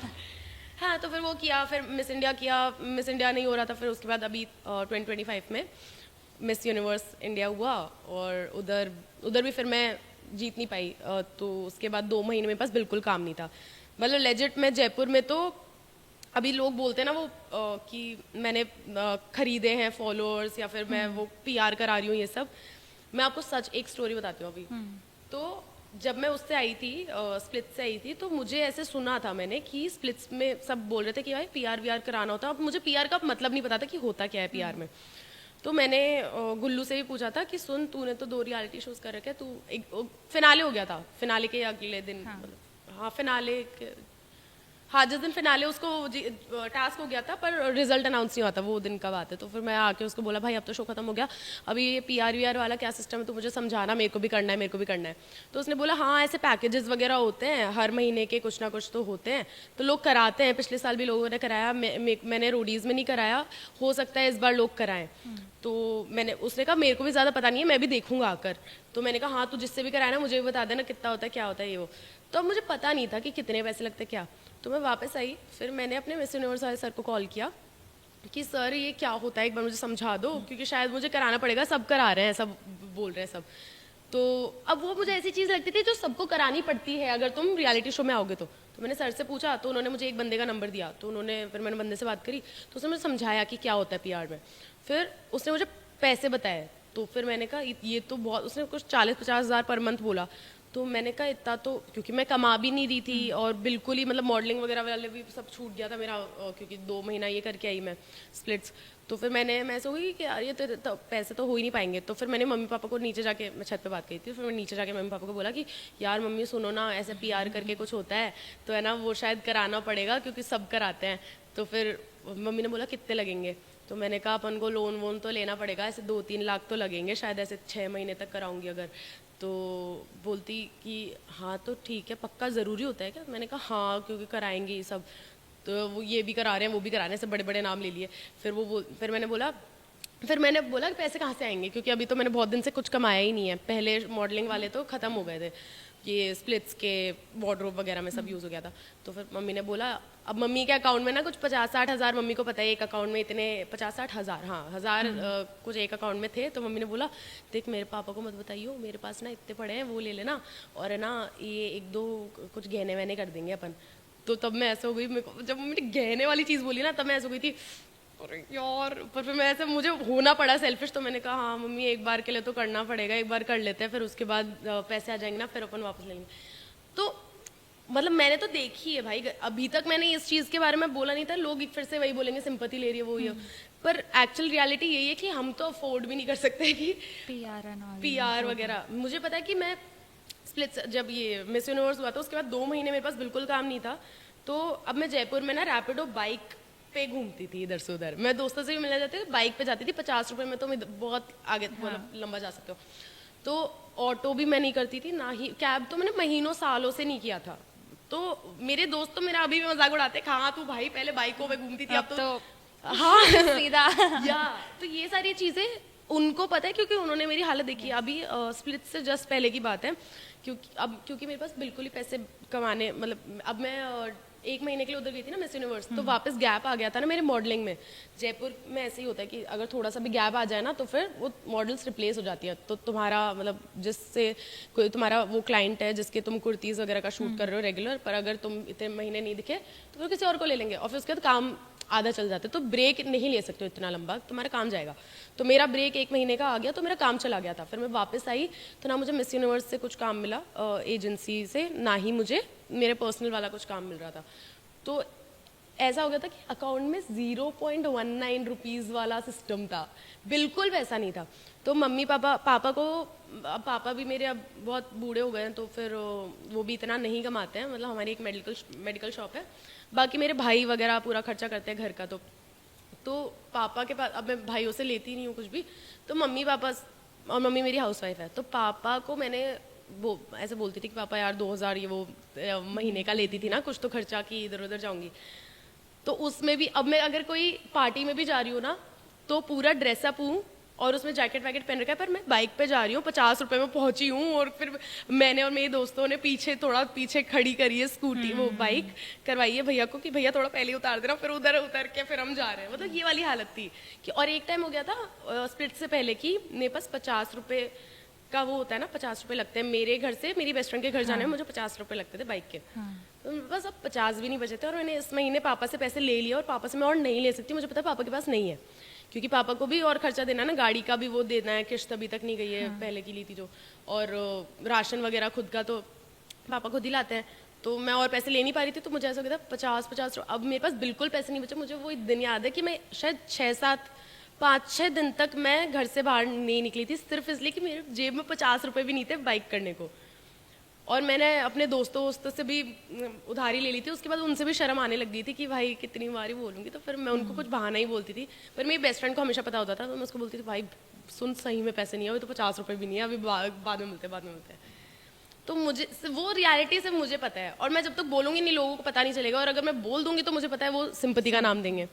हाँ, तो फिर वो किया, फिर मिस इंडिया किया, मिस इंडिया नहीं हो रहा था, फिर उसके बाद अभी 2025 में मिस यूनिवर्स इंडिया हुआ, और उधर भी फिर मैं जीत नहीं पाई। तो उसके बाद 2 महीने में पास बिल्कुल काम नहीं था, मतलब लेजिट। मैं जयपुर में तो अभी लोग बोलते हैं ना वो कि मैंने खरीदे हैं फॉलोअर्स, या फिर मैं वो PR करा रही हूँ, ये सब। मैं आपको सच एक स्टोरी बताती हूँ अभी। तो जब मैं उससे आई थी, स्प्लिट से आई थी, तो मुझे ऐसे सुना था मैंने कि स्प्लिट्स में सब बोल रहे थे कि भाई PR वीआर कराना होता है। अब मुझे PR का मतलब नहीं पता था कि होता क्या है PR में। तो मैंने गुल्लू से भी पूछा था कि सुन, तूने तो 2 रियलिटी शोज कर रखे, तू एक फिनाले हो गया था, फिनाले के अगले दिन, हाँ फिनाले हाँ जिस दिन फिनाले उसको टास्क हो गया था, पर रिजल्ट अनाउंस नहीं हुआ था, वो दिन का बात है। तो फिर मैं आके उसको बोला भाई अब तो शो खत्म हो गया, अभी ये PR वीआर वाला क्या सिस्टम है, तो मुझे समझाना, मेरे को भी करना है, मेरे को भी करना है। तो उसने बोला हाँ ऐसे पैकेजेस वगैरह होते हैं, हर महीने के कुछ ना कुछ तो होते हैं, तो लोग कराते हैं। पिछले साल भी लोगों ने कराया, मैंने रोडीज में नहीं कराया, हो सकता है इस बार लोग कराएं। तो मैंने, उसने कहा मेरे को भी ज़्यादा पता नहीं है, मैं भी देखूंगा आकर। तो मैंने कहा हाँ तू जिससे भी कराया ना मुझे भी बता देना कितना होता है, क्या होता है ये वो। तो अब मुझे पता नहीं था कि कितने पैसे लगते क्या। तो मैं वापस आई, फिर मैंने अपने मिस यूनिवर्स वाले सर को कॉल किया कि सर ये क्या होता है, एक बार मुझे समझा दो, क्योंकि शायद मुझे कराना पड़ेगा, सब करा रहे हैं, सब बोल रहे हैं सब। तो अब वो मुझे ऐसी चीज़ लगती थी जो सबको करानी पड़ती है अगर तुम रियलिटी शो में आओगे तो। मैंने सर से पूछा, तो उन्होंने मुझे एक बंदे का नंबर दिया, तो फिर मैंने बंदे से बात करी, तो उसने मुझे समझाया कि क्या होता है PR में। फिर उसने मुझे पैसे बताए, तो फिर मैंने कहा ये तो बहुत, उसने कुछ 40-50 हज़ार पर मंथ बोला। तो मैंने कहा इतना तो, क्योंकि मैं कमा भी नहीं रही थी, और बिल्कुल ही मतलब मॉडलिंग वगैरह वाले भी सब छूट गया था मेरा, क्योंकि 2 महीना ये करके आई मैं स्प्लिट्स। तो फिर मैं सोची कि यार ये तो पैसे तो हो ही नहीं पाएंगे। तो फिर मैंने मम्मी पापा को नीचे जाके, मैं छत पे बात करी थी, फिर मैं नीचे जाके मम्मी पापा को बोला कि यार मम्मी सुनो ना, ऐसे PR करके कुछ होता है, तो है ना वो शायद कराना पड़ेगा, क्योंकि सब कराते हैं। तो फिर मम्मी ने बोला कितने लगेंगे, तो मैंने कहा अपन को लोन वोन तो लेना पड़ेगा, ऐसे 2-3 लाख तो लगेंगे शायद, ऐसे 6 महीने तक कराऊंगी अगर। तो बोलती कि हाँ तो ठीक है, पक्का ज़रूरी होता है क्या? मैंने कहा हाँ क्योंकि कराएंगे ये सब, तो वो ये भी करा रहे हैं वो भी करा रहे हैं, सब बड़े बड़े नाम ले लिए। फिर मैंने बोला कि पैसे कहाँ से आएंगे, क्योंकि अभी तो मैंने बहुत दिन से कुछ कमाया ही नहीं है। पहले मॉडलिंग वाले तो ख़त्म हो गए थे, ये स्प्लिट्स के वार्डरोब वगैरह में सब यूज़ हो गया था। तो फिर मम्मी ने बोला, अब मम्मी के अकाउंट में ना कुछ 50-60 हज़ार, मम्मी को पता है एक अकाउंट में इतने 50-60 हज़ार, हाँ हज़ार कुछ एक अकाउंट में थे। तो मम्मी ने बोला देख मेरे पापा को मत बताइयो, मेरे पास ना इतने पड़े हैं, वो ले लेना, और है ना ये 1-2 कुछ गहने वहने कर देंगे अपन। तो तब मैं ऐसे हो गई, मेरे को जब मम्मी ने गहने वाली चीज़ बोली ना, तब मैं ऐसे हो गई थी अरे यार। पर फिर मैं ऐसे, मुझे होना पड़ा सेल्फिश, तो मैंने कहा हाँ मम्मी एक बार के लिए तो करना पड़ेगा, एक बार कर लेते हैं, फिर उसके बाद पैसे आ जाएंगे ना, फिर अपन वापस लेंगे। तो मतलब मैंने तो देखी है भाई, अभी तक मैंने इस चीज़ के बारे में बोला नहीं था, लोग फिर से वही बोलेंगे सिंपैथी ले रही है वो ये, पर एक्चुअल रियलिटी यही है कि हम तो अफोर्ड भी नहीं कर सकते कि PR वगैरह। मुझे पता है कि मैं स्प्लिट्स, जब ये मिस यूनिवर्स हुआ था उसके बाद 2 महीने मेरे पास बिल्कुल काम नहीं था। तो अब मैं जयपुर में ना रैपिडो बाइक पे घूमती थी इधर से उधर, मैं दोस्तों से भी मिलने जाती थी, बाइक पे जाती थी, 50 रुपए में तो बहुत आगे मतलब लंबा जा सकते हो। तो ऑटो भी मैं नहीं करती थी, ना ही कैब, तो मैंने महीनों सालों से नहीं किया था। तो मेरे दोस्त तो मेरा अभी भी मजाक उड़ाते, कहाँ तू भाई पहले बाइकों पे घूमती थी, अब तो हाँ सीधा या। तो ये सारी चीजें उनको पता है, क्योंकि उन्होंने मेरी हालत देखी है। अभी स्प्लिट से जस्ट पहले की बात है, क्योंकि मेरे पास बिल्कुल ही पैसे कमाने, मतलब अब मैं 1 महीने के लिए उधर गई थी ना मिस यूनिवर्स, तो वापस गैप आ गया था ना मेरे मॉडलिंग में। जयपुर में ऐसे ही होता है कि अगर थोड़ा सा भी गैप आ जाए ना, तो फिर वो मॉडल्स रिप्लेस हो जाती है। तो तुम्हारा मतलब जिससे कोई तुम्हारा वो क्लाइंट है जिसके तुम कुर्तीज़ वगैरह का शूट कर रहे हो रेगुलर, पर अगर तुम इतने महीने नहीं दिखे तो फिर किसी और को ले लेंगे, और फिर उसके बाद काम आधा चल जाता है। तो ब्रेक नहीं ले सकते हो इतना लंबा, तुम्हारा काम जाएगा। तो मेरा ब्रेक 1 महीने का आ गया, तो मेरा काम चला गया था। फिर मैं वापस आई तो ना मुझे मिस यूनिवर्स से कुछ काम मिला एजेंसी से, ना ही मुझे मेरे पर्सनल वाला कुछ काम मिल रहा था। तो ऐसा हो गया था कि अकाउंट में 0.19 रुपीज़ वाला सिस्टम था, बिल्कुल वैसा नहीं था। तो मम्मी पापा को, अब पापा भी मेरे अब बहुत बूढ़े हो गए हैं, तो फिर वो भी इतना नहीं कमाते हैं, मतलब हमारी एक मेडिकल शॉप है, बाकी मेरे भाई वगैरह पूरा खर्चा करते हैं घर का। तो पापा के पास अब मैं भाइयों से लेती नहीं हूँ कुछ भी, तो मम्मी पापा, और मम्मी मेरी हाउसवाइफ है, तो पापा को मैंने वो ऐसे बोलती थी कि पापा यार 2000 ये वो महीने का लेती थी ना कुछ तो खर्चा की इधर उधर जाऊंगी। तो उसमें भी अब मैं अगर कोई पार्टी में भी जा रही हूँ ना, तो पूरा ड्रेसअप हूँ और उसमें जैकेट वैकेट पहन रखा है, पर मैं बाइक पे जा रही हूँ, 50 रुपए में पहुंची हूँ, और फिर मैंने और मेरे दोस्तों ने थोड़ा पीछे खड़ी करी है स्कूटी, वो बाइक करवाई है भैया को कि भैया थोड़ा पहले उतार देना, फिर उधर उतर के फिर हम जा रहे हैं, मतलब ये वाली हालत थी कि। और एक टाइम हो गया था स्प्लिट से पहले कि मेरे पास 50 रुपए का वो होता है ना, 50 रुपए लगते हैं मेरे घर से मेरी बेस्ट फ्रेंड के घर जाने में, मुझे 50 रुपए लगते थे बाइक के। तो बस अब 50 भी नहीं बचे थे, और मैंने इस महीने पापा से पैसे ले लिए, और पापा से मैं और नहीं ले सकती, मुझे पता है पापा के पास नहीं है, क्योंकि पापा को भी और खर्चा देना है ना, गाड़ी का भी वो देना है, किश्त अभी तक नहीं गई है, पहले की ली थी जो, और राशन वगैरह खुद का तो पापा खुद ही लाते हैं, तो मैं और पैसे ले नहीं पा रही थी। तो मुझे ऐसा हो गया था 50 अब मेरे पास बिल्कुल पैसे नहीं बचे। मुझे वो दिन याद है कि मैं शायद 5-6 दिन तक मैं घर से बाहर नहीं निकली थी, सिर्फ इसलिए कि मेरे जेब में 50 रुपए भी नहीं थे बाइक करने को। और मैंने अपने दोस्तों से भी उधारी ले ली थी, उसके बाद उनसे भी शर्म आने लग गई थी कि भाई कितनी बार ही बोलूँगी, तो फिर मैं उनको कुछ बहाना ही बोलती थी। पर मेरी बेस्ट फ्रेंड को हमेशा पता होता था, तो मैं उसको बोलती थी भाई सुन सही में पैसे नहीं है, अभी तो 50 रुपए भी नहीं है, अभी बाद में मिलते हैं। तो मुझे वो रियलिटी सिर्फ मुझे पता है, और मैं जब तक बोलूँगी नहीं लोगों को पता नहीं चलेगा, और अगर मैं बोल दूंगी तो मुझे पता है वो सिंपैथी का नाम देंगे,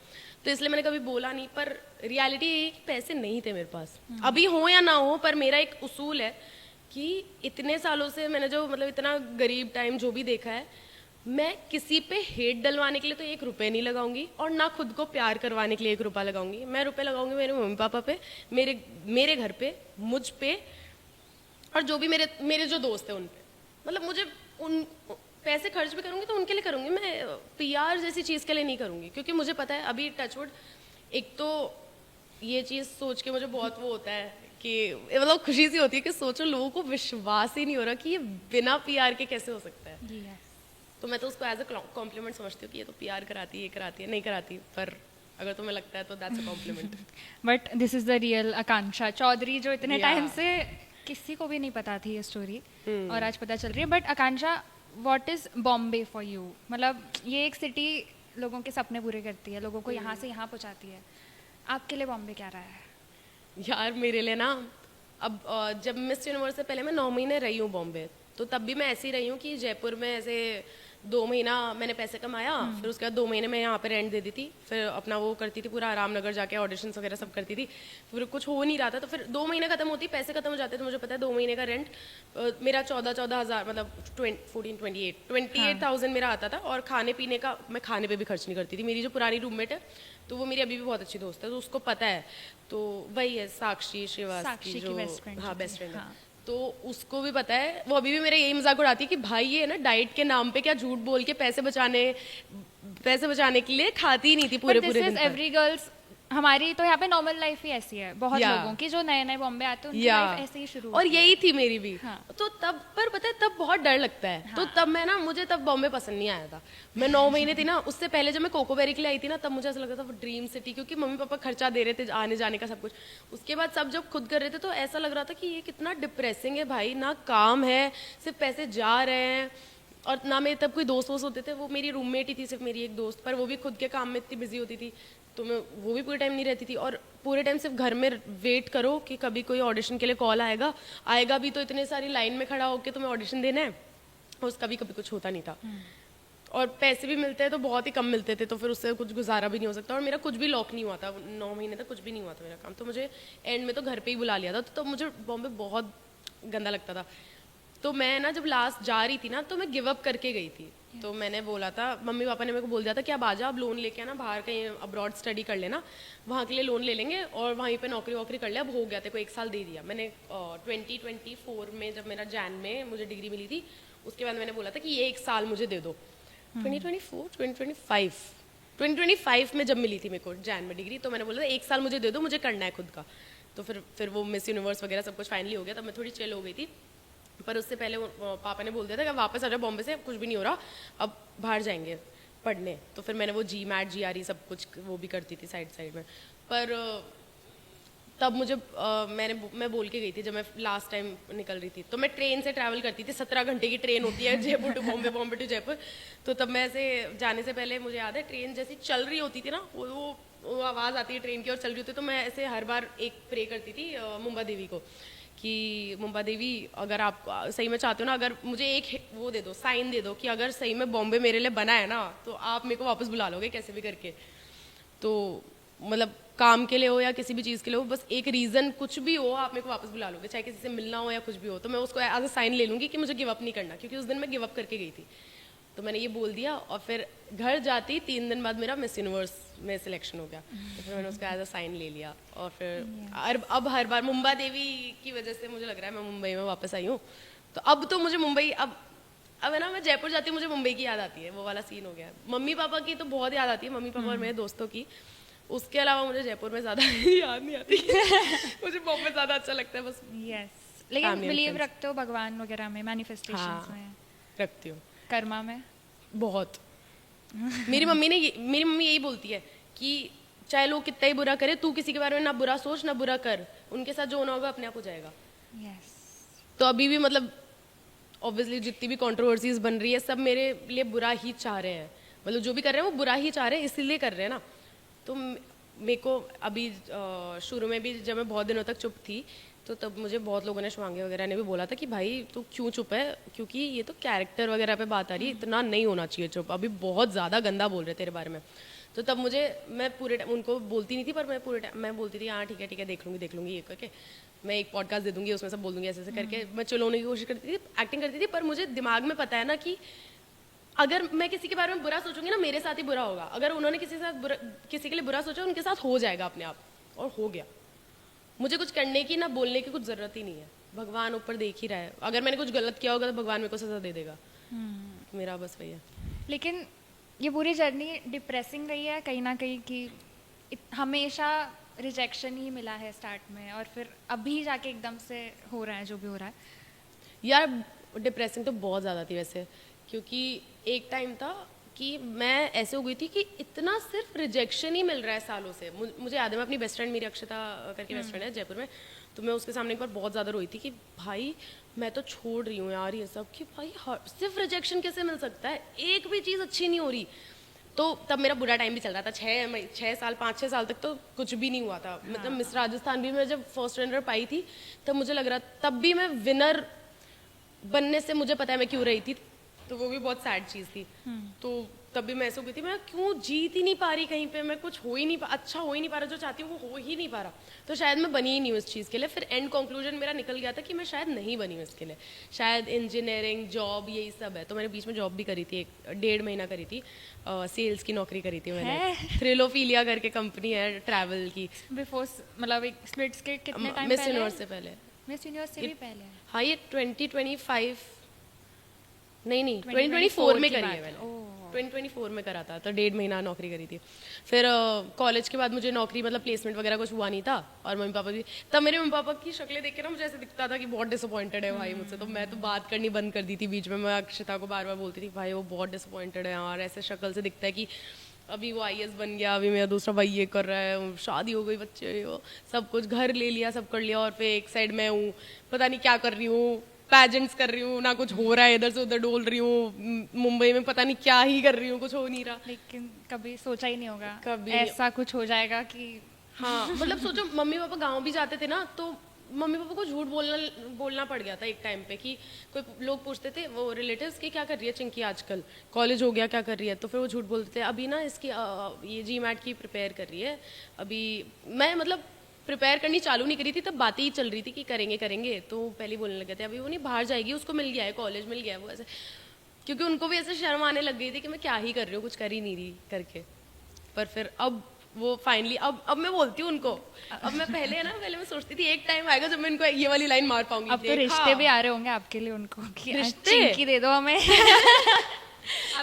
तो इसलिए मैंने कभी बोला नहीं। पर रियलिटी ये कि पैसे नहीं थे मेरे पास, अभी हो या ना हो, पर मेरा एक उसूल है कि इतने सालों से मैंने जो मतलब इतना गरीब टाइम जो भी देखा है, मैं किसी पे हेट डलवाने के लिए तो 1 रुपए नहीं लगाऊंगी, और ना खुद को प्यार करवाने के लिए 1 रुपया लगाऊंगी। मैं रुपए लगाऊंगी मेरे मम्मी पापा पे, मेरे घर पे, मुझ पे, और जो भी मेरे जो दोस्त हैं उन पे। मतलब मुझे उन पैसे खर्च भी करूंगी तो उनके लिए करूंगी, मैं पीआर जैसी चीज़ के लिए नहीं करूंगी, क्योंकि मुझे पता है अभी टचवुड, एक तो ये चीज़ सोच के मुझे बहुत वो होता है कि मतलब खुशी सी होती है कि सोचो लोगों को विश्वास ही नहीं हो रहा कि ये बिना पीआर के कैसे हो सकता है। तो मैं तो उसको एज अ कॉम्प्लीमेंट समझती हूँ कि ये तो पीआर कराती है, ये कराती है, नहीं कराती, पर अगर तुम्हें लगता है तो that's a compliment. But this is the real Akanksha Chaudhary, जो इतने Yeah. टाइम से किसी को भी नहीं पता थी ये स्टोरी, और आज पता चल रही है। But Akanksha, what is Bombay for you? मतलब ये एक सिटी लोगों के सपने पूरे करती है, लोगों को यहाँ से यहाँ पहुँचाती है, आपके लिए बॉम्बे क्या रहा है? यार मेरे लिए ना, अब जब मिस यूनिवर्स से पहले मैं 9 महीने रही हूँ बॉम्बे, तो तब भी मैं ऐसी रही हूँ कि जयपुर में ऐसे 2 महीना मैंने पैसे कमाया, फिर उसके बाद 2 महीने मैं यहाँ पे रेंट दे दी थी, फिर अपना वो करती थी पूरा रामनगर जाके ऑडिशंस वगैरह सब करती थी, फिर कुछ हो नहीं रहा था, तो फिर 2 महीने खत्म होती, पैसे खत्म हो जाते, तो मुझे पता है 2 महीने का रेंट मेरा 14 हज़ार, मतलब 28,000 मेरा आता था, और खाने पीने का मैं खाने पे भी खर्च नहीं करती थी। मेरी जो पुरानी रूममेट है, तो वो मेरी अभी भी बहुत अच्छी दोस्त है, तो उसको पता है, तो वही है साक्षी श्रीवास्तव, जो हाँ बेस्ट फ्रेंड है, तो उसको भी पता है, वो अभी भी मेरा यही मजाक उड़ाती है कि भाई ये ना डाइट के नाम पे क्या झूठ बोल के पैसे बचाने के लिए खाती ही नहीं थी पूरे दिन। एवरी गर्ल्स, हमारी तो यहाँ पे नॉर्मल लाइफ ही ऐसी है, बहुत लोगों की जो नए नए बॉम्बे आते हैं उनकी लाइफ ऐसे ही शुरू और यही थी मेरी भी। हाँ। तो तब पर पता है तब बहुत डर लगता है। हाँ। तो तब मैं ना, मुझे तब बॉम्बे पसंद नहीं आया था। मैं 9 महीने थी ना, उससे पहले जब मैं कोकोबेरी के लिए आई थी ना, तब मुझे ऐसा लगता था वो ड्रीम सिटी, क्योंकि मम्मी पापा खर्चा दे रहे थे आने जाने का सब कुछ। उसके बाद सब जब खुद कर रहे थे तो ऐसा लग रहा था कि ये कितना डिप्रेसिंग है भाई, ना काम है, सिर्फ पैसे जा रहे हैं। और ना मेरे तब कोई दोस्त वोस्त होते थे, वो मेरी रूममेट ही थी सिर्फ मेरी एक दोस्त, पर वो भी खुद के काम में इतनी बिजी होती थी, तो मैं वो भी पूरे टाइम नहीं रहती थी। और पूरे टाइम सिर्फ घर में वेट करो कि कभी कोई ऑडिशन के लिए कॉल आएगा भी, तो इतने सारी लाइन में खड़ा होकर तुम्हें ऑडिशन देना है, और उसका भी कभी कुछ होता नहीं था। और पैसे भी मिलते हैं तो बहुत ही कम मिलते थे, तो फिर उससे कुछ गुजारा भी नहीं हो सकता। और मेरा कुछ भी लॉक नहीं हुआ था 9 महीने तक, कुछ भी नहीं हुआ था मेरा काम, तो मुझे एंड में तो घर पे ही बुला लिया था। तो मुझे बॉम्बे बहुत गंदा लगता था। तो मैं ना जब लास्ट जा रही थी ना, तो मैं गिव अप करके गई थी। तो मैंने बोला था, मम्मी पापा ने मेरे को बोल दिया था कि अब आजा, अब लोन लेके आना, बाहर कहीं अब्रॉड स्टडी कर लेना, वहाँ के लिए लोन ले लेंगे और वहीं पे नौकरी वोकरी कर ले। अब हो गया, तेरे को 1 साल दे दिया मैंने। 2024 में जब मेरा जैन में मुझे डिग्री मिली थी, उसके बाद मैंने बोला था कि ये 1 साल मुझे दे दो। 2025 में जब मिली थी मेरे को जैन में डिग्री, तो मैंने बोला था 1 साल मुझे दे दो, मुझे करना है खुद का। तो फिर वो मिस यूनिवर्स वगैरह सब कुछ फाइनली हो गया, तब मैं थोड़ी चिल हो गई थी। पर उससे पहले पापा ने बोल दिया था कि वापस आ जाओ बॉम्बे से, कुछ भी नहीं हो रहा, अब बाहर जाएंगे। पढ़ने, तो फिर मैंने वो जी मैट जी आर ई सब कुछ वो भी करती थी साइड में। पर तब मुझे मैं बोल के गई थी जब मैं लास्ट टाइम निकल रही थी, तो मैं ट्रेन से ट्रैवल करती थी, 17 घंटे की ट्रेन होती है जयपुर टू बॉम्बे, बॉम्बे टू जयपुर। तो तब मैं ऐसे जाने से पहले मुझे याद है ट्रेन जैसी चल रही होती थी ना, वो आवाज़ आती है ट्रेन की और चल रही होती है, तो मैं ऐसे हर बार एक प्रे करती थी मुंबा देवी को कि मुंबा देवी अगर आप सही में चाहते हो ना, अगर मुझे एक वो दे दो, साइन दे दो कि अगर सही में बॉम्बे मेरे लिए बना है ना, तो आप मेरे को वापस बुला लोगे कैसे भी करके। तो मतलब काम के लिए हो या किसी भी चीज़ के लिए हो, बस एक रीज़न कुछ भी हो, आप मेरे को वापस बुला लोगे, चाहे किसी से मिलना हो या कुछ भी हो, तो मैं उसको एज अ साइन ले लूँगी कि मुझे गिव अप नहीं करना, क्योंकि उस दिन मैं गिव अप करके गई थी। तो मैंने ये बोल दिया और फिर घर जाती 3 दिन बाद मेरा मिस यूनिवर्स में सिलेक्शन हो गया, तो फिर मैंने उसका एज अ साइन ले लिया। और फिर अब हर बार मुंबा देवी की वजह से मुझे लग रहा है मैं मुंबई में वापस आई हूँ, तो अब तो मुझे मुंबई अब है ना, मैं जयपुर जाती हूँ मुझे मुंबई की याद आती है, वो वाला सीन हो गया है। मम्मी पापा की तो बहुत याद आती है, मम्मी पापा और मेरे दोस्तों की, उसके अलावा मुझे जयपुर में ज़्यादा याद नहीं आती मुझे बॉम्बे ज़्यादा अच्छा लगता है बस। यस, लेकिन बिलीव रखते हो भगवान वगैरह में, मैनिफेस्टेशंस में? रखती हूँ। कर्मा में बहुत मेरी मम्मी यही बोलती है कि चाहे लोग कितना ही बुरा करे, तू किसी के बारे में ना बुरा सोच ना बुरा कर, उनके साथ जो होना होगा अपने आप हो जाएगा। यस। तो अभी भी मतलब ऑब्वियसली जितनी भी कंट्रोवर्सीज बन रही है सब मेरे लिए बुरा ही चाह रहे हैं, मतलब जो भी कर रहे हैं वो बुरा ही चाह रहे हैं, इसीलिए कर रहे हैं ना। तो मेरे को अभी शुरू में भी जब मैं बहुत दिनों तक चुप थी, तो तब मुझे बहुत लोगों ने, शिवांगी वगैरह ने भी बोला था कि भाई तू क्यों चुप है, क्योंकि ये तो कैरेक्टर वगैरह पे बात आ रही है, इतना नहीं होना चाहिए चुप, अभी बहुत ज़्यादा गंदा बोल रहे तेरे बारे में। तो तब मैं पूरे टाइम उनको बोलती नहीं थी, पर मैं पूरे टाइम मैं बोलती थी हाँ ठीक है देख लूँगी ये करके, मैं एक पॉडकास्ट दे दूँगी उसमें सब बोल दूँगी ऐसे करके, मैं चिल्लाने की कोशिश करती थी, एक्टिंग करती थी। पर मुझे दिमाग में पता है ना कि अगर मैं किसी के बारे में बुरा सोचूंगी ना, मेरे साथ ही बुरा होगा, अगर उन्होंने किसी के लिए बुरा सोचा उनके साथ हो जाएगा अपने आप, और हो गया। मुझे कुछ करने की ना बोलने की कुछ ज़रूरत ही नहीं है, भगवान ऊपर देख ही रहा है, अगर मैंने कुछ गलत किया होगा तो भगवान मेरे को सज़ा दे देगा। मेरा बस वही है। लेकिन ये पूरी जर्नी डिप्रेसिंग रही है कहीं ना कहीं, कि हमेशा रिजेक्शन ही मिला है स्टार्ट में, और फिर अभी जाके एकदम से हो रहा है जो भी हो रहा है। यार डिप्रेसिंग तो बहुत ज़्यादा थी वैसे, क्योंकि एक टाइम था कि मैं ऐसे हो गई थी कि इतना सिर्फ रिजेक्शन ही मिल रहा है सालों से। मुझे याद है, मैं अपनी बेस्ट फ्रेंड, मेरी अक्षता करके बेस्ट फ्रेंड है जयपुर में, तो मैं उसके सामने एक बार बहुत ज़्यादा रोई थी कि भाई मैं तो छोड़ रही हूँ यार ये सब, कि भाई सिर्फ रिजेक्शन कैसे मिल सकता है, एक भी चीज़ अच्छी नहीं हो रही। तो तब मेरा बुरा टाइम भी चल रहा था, 5-6 साल तक तो कुछ भी नहीं हुआ था। मतलब मिस राजस्थान भी मैं जब फर्स्ट रनर पाई थी तब मुझे लग रहा, तब भी मैं विनर बनने से मुझे पता है मैं क्यों रही थी, तो वो भी बहुत सैड चीज़ थी। तो तब भी मैं ऐसे हो गई थी, मैं क्यों जीत ही नहीं पा रही कहीं पे, मैं कुछ हो ही नहीं अच्छा हो ही नहीं पा रहा, जो चाहती हूँ वो हो ही नहीं पा रहा, तो शायद मैं बनी ही नहीं हूँ इस चीज़ के लिए। फिर एंड कंक्लूजन मेरा निकल गया था कि मैं शायद नहीं बनी हूँ इसके लिए, शायद इंजीनियरिंग जॉब यही सब है। तो मैंने बीच में जॉब भी करी थी, 1.5 महीना करी थी, सेल्स की नौकरी करी थी मैंने, थ्रिलोफीलिया करके कंपनी है ट्रैवल की। बिफोर मतलब एक स्प्लिट्स के कितने टाइम मिस यूनिवर्स से पहले, मिस यूनिवर्स से भी पहले? हाँ ये 2025 नहीं 2024 में करी है मैंने, 2024 में करा था, तो 1.5 महीना नौकरी करी थी। फिर कॉलेज के बाद मुझे नौकरी मतलब प्लेसमेंट वगैरह कुछ हुआ नहीं था, और मम्मी पापा भी तब, मेरे मम्मी पापा की शक्लें देख के ना मुझे ऐसे दिखता था कि बहुत डिसअपॉइंटेड है भाई मुझसे, तो मैं तो बात करनी बंद कर दी थी बीच में। मैं अक्षता को बार बार बोलती थी भाई वो बहुत डिसअपॉइंटेड है यार, ऐसे शक्ल से दिखता है कि अभी वो IAS बन गया, अभी मेरा दूसरा भाई ये कर रहा है, शादी हो गई, बच्चे, वो सब कुछ, घर ले लिया, सब कर लिया, और फिर एक साइड मैं हूँ पता नहीं क्या कर रही हूँ, पैजेंट्स कर रही हूँ, ना कुछ हो रहा है, इधर से उधर डोल रही हूँ, मुंबई में पता नहीं क्या ही कर रही हूँ, कुछ हो नहीं रहा। लेकिन कभी सोचा ही नहीं होगा कभी ऐसा कुछ हो जाएगा कि हाँ मतलब सोचो, मम्मी पापा गांव भी जाते थे ना, तो मम्मी पापा को झूठ बोलना पड़ गया था एक टाइम पे, कि कोई लोग पूछते थे वो रिलेटिव्स कि क्या कर रही है चिंकी आजकल, कॉलेज हो गया क्या कर रही है, तो फिर वो झूठ बोलते थे अभी ना इसकी ये GMAT की प्रिपेयर कर रही है अभी। मैं मतलब प्रिपेयर करनी चालू नहीं करी थी, तब बातें ही चल रही थी कि करेंगे, तो पहले ही बोलने लगे थे अभी वो नहीं, बाहर जाएगी, उसको मिल गया है, कॉलेज मिल गया है, वो ऐसे, क्योंकि उनको भी ऐसे शर्म आने लग गई थी कि मैं क्या ही कर रही हूँ, कुछ कर ही नहीं रही करके। पर फिर अब वो फाइनली अब मैं बोलती हूँ उनको, अब मैं पहले मैं सोचती थी एक टाइम आएगा जब मैं इनको ये वाली लाइन मार पाऊंगी। अब तो रिश्ते भी आ रहे होंगे आपके लिए उनको कि रिश्ते? चिंकी दे दो हमें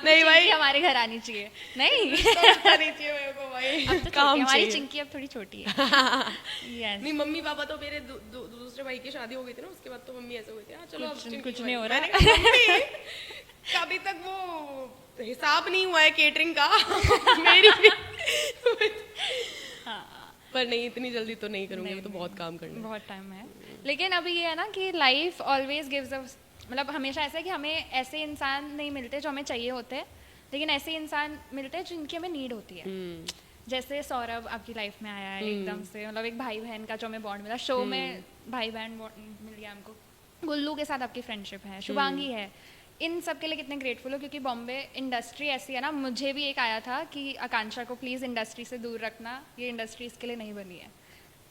नहीं भाई हमारे घर आनी चाहिए। नहीं नहीं चाहिए मेरे को भाई, अब तो काम हमारी चाहिए। चिंकी अब थोड़ी छोटी है। Yes. नहीं मम्मी पापा तो मेरे दूसरे भाई की शादी हो गई थी ना, उसके बाद तो मम्मी ऐसे हो गई थी चलो अब चिंकी कुछ की नहीं हो बारी। रहा। मैंने कहा, मम्मी, अभी तक वो हिसाब नहीं हुआ है केटरिंग का मेरी भी पर नहीं, इतनी जल्दी तो नहीं करूंगी, वो तो बहुत काम करना है। बहुत टाइम है। लेकिन अभी ये है ना कि लाइफ ऑलवेज गिव्स अस, मतलब हमेशा ऐसा है कि हमें ऐसे इंसान नहीं मिलते जो हमें चाहिए होते हैं, लेकिन ऐसे इंसान मिलते हैं जिनकी हमें नीड होती है। जैसे सौरभ आपकी लाइफ में आया है एकदम से, मतलब एक भाई बहन का जो हमें बॉन्ड मिला, शो में भाई बहन मिल गया हमको। गुल्लू के साथ आपकी फ्रेंडशिप है, शुभांगी है, इन सब के लिए कितने ग्रेटफुल हो, क्योंकि बॉम्बे इंडस्ट्री ऐसी है ना। मुझे भी एक आया था कि आकांक्षा को प्लीज़ इंडस्ट्री से दूर रखना, ये इंडस्ट्री इसके लिए नहीं बनी है,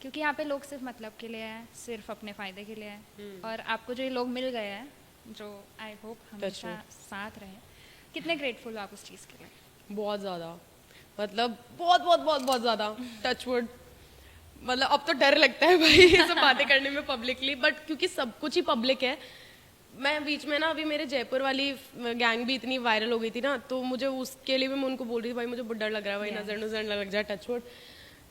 क्योंकि यहाँ पे लोग सिर्फ मतलब के लिए हैं, सिर्फ अपने फ़ायदे के लिए हैं। और आपको जो ये लोग मिल गए हैं जो आई होप हमेशा साथ रहे, कितने ग्रेटफुल हो आप उस चीज़ के लिए? बहुत ज़्यादा, मतलब बहुत बहुत बहुत बहुत ज़्यादा, टचवुड। मतलब अब तो डर लगता है भाई ये सब बातें करने में पब्लिकली, बट क्योंकि सब कुछ ही पब्लिक है। मैं बीच में ना अभी मेरे जयपुर वाली गैंग भी इतनी वायरल हो गई थी ना, तो मुझे उसके लिए भी मैं उनको बोल रही थी भाई मुझे बहुत डर लग रहा है भाई, नजर नजर न लग जाए, टचवुड।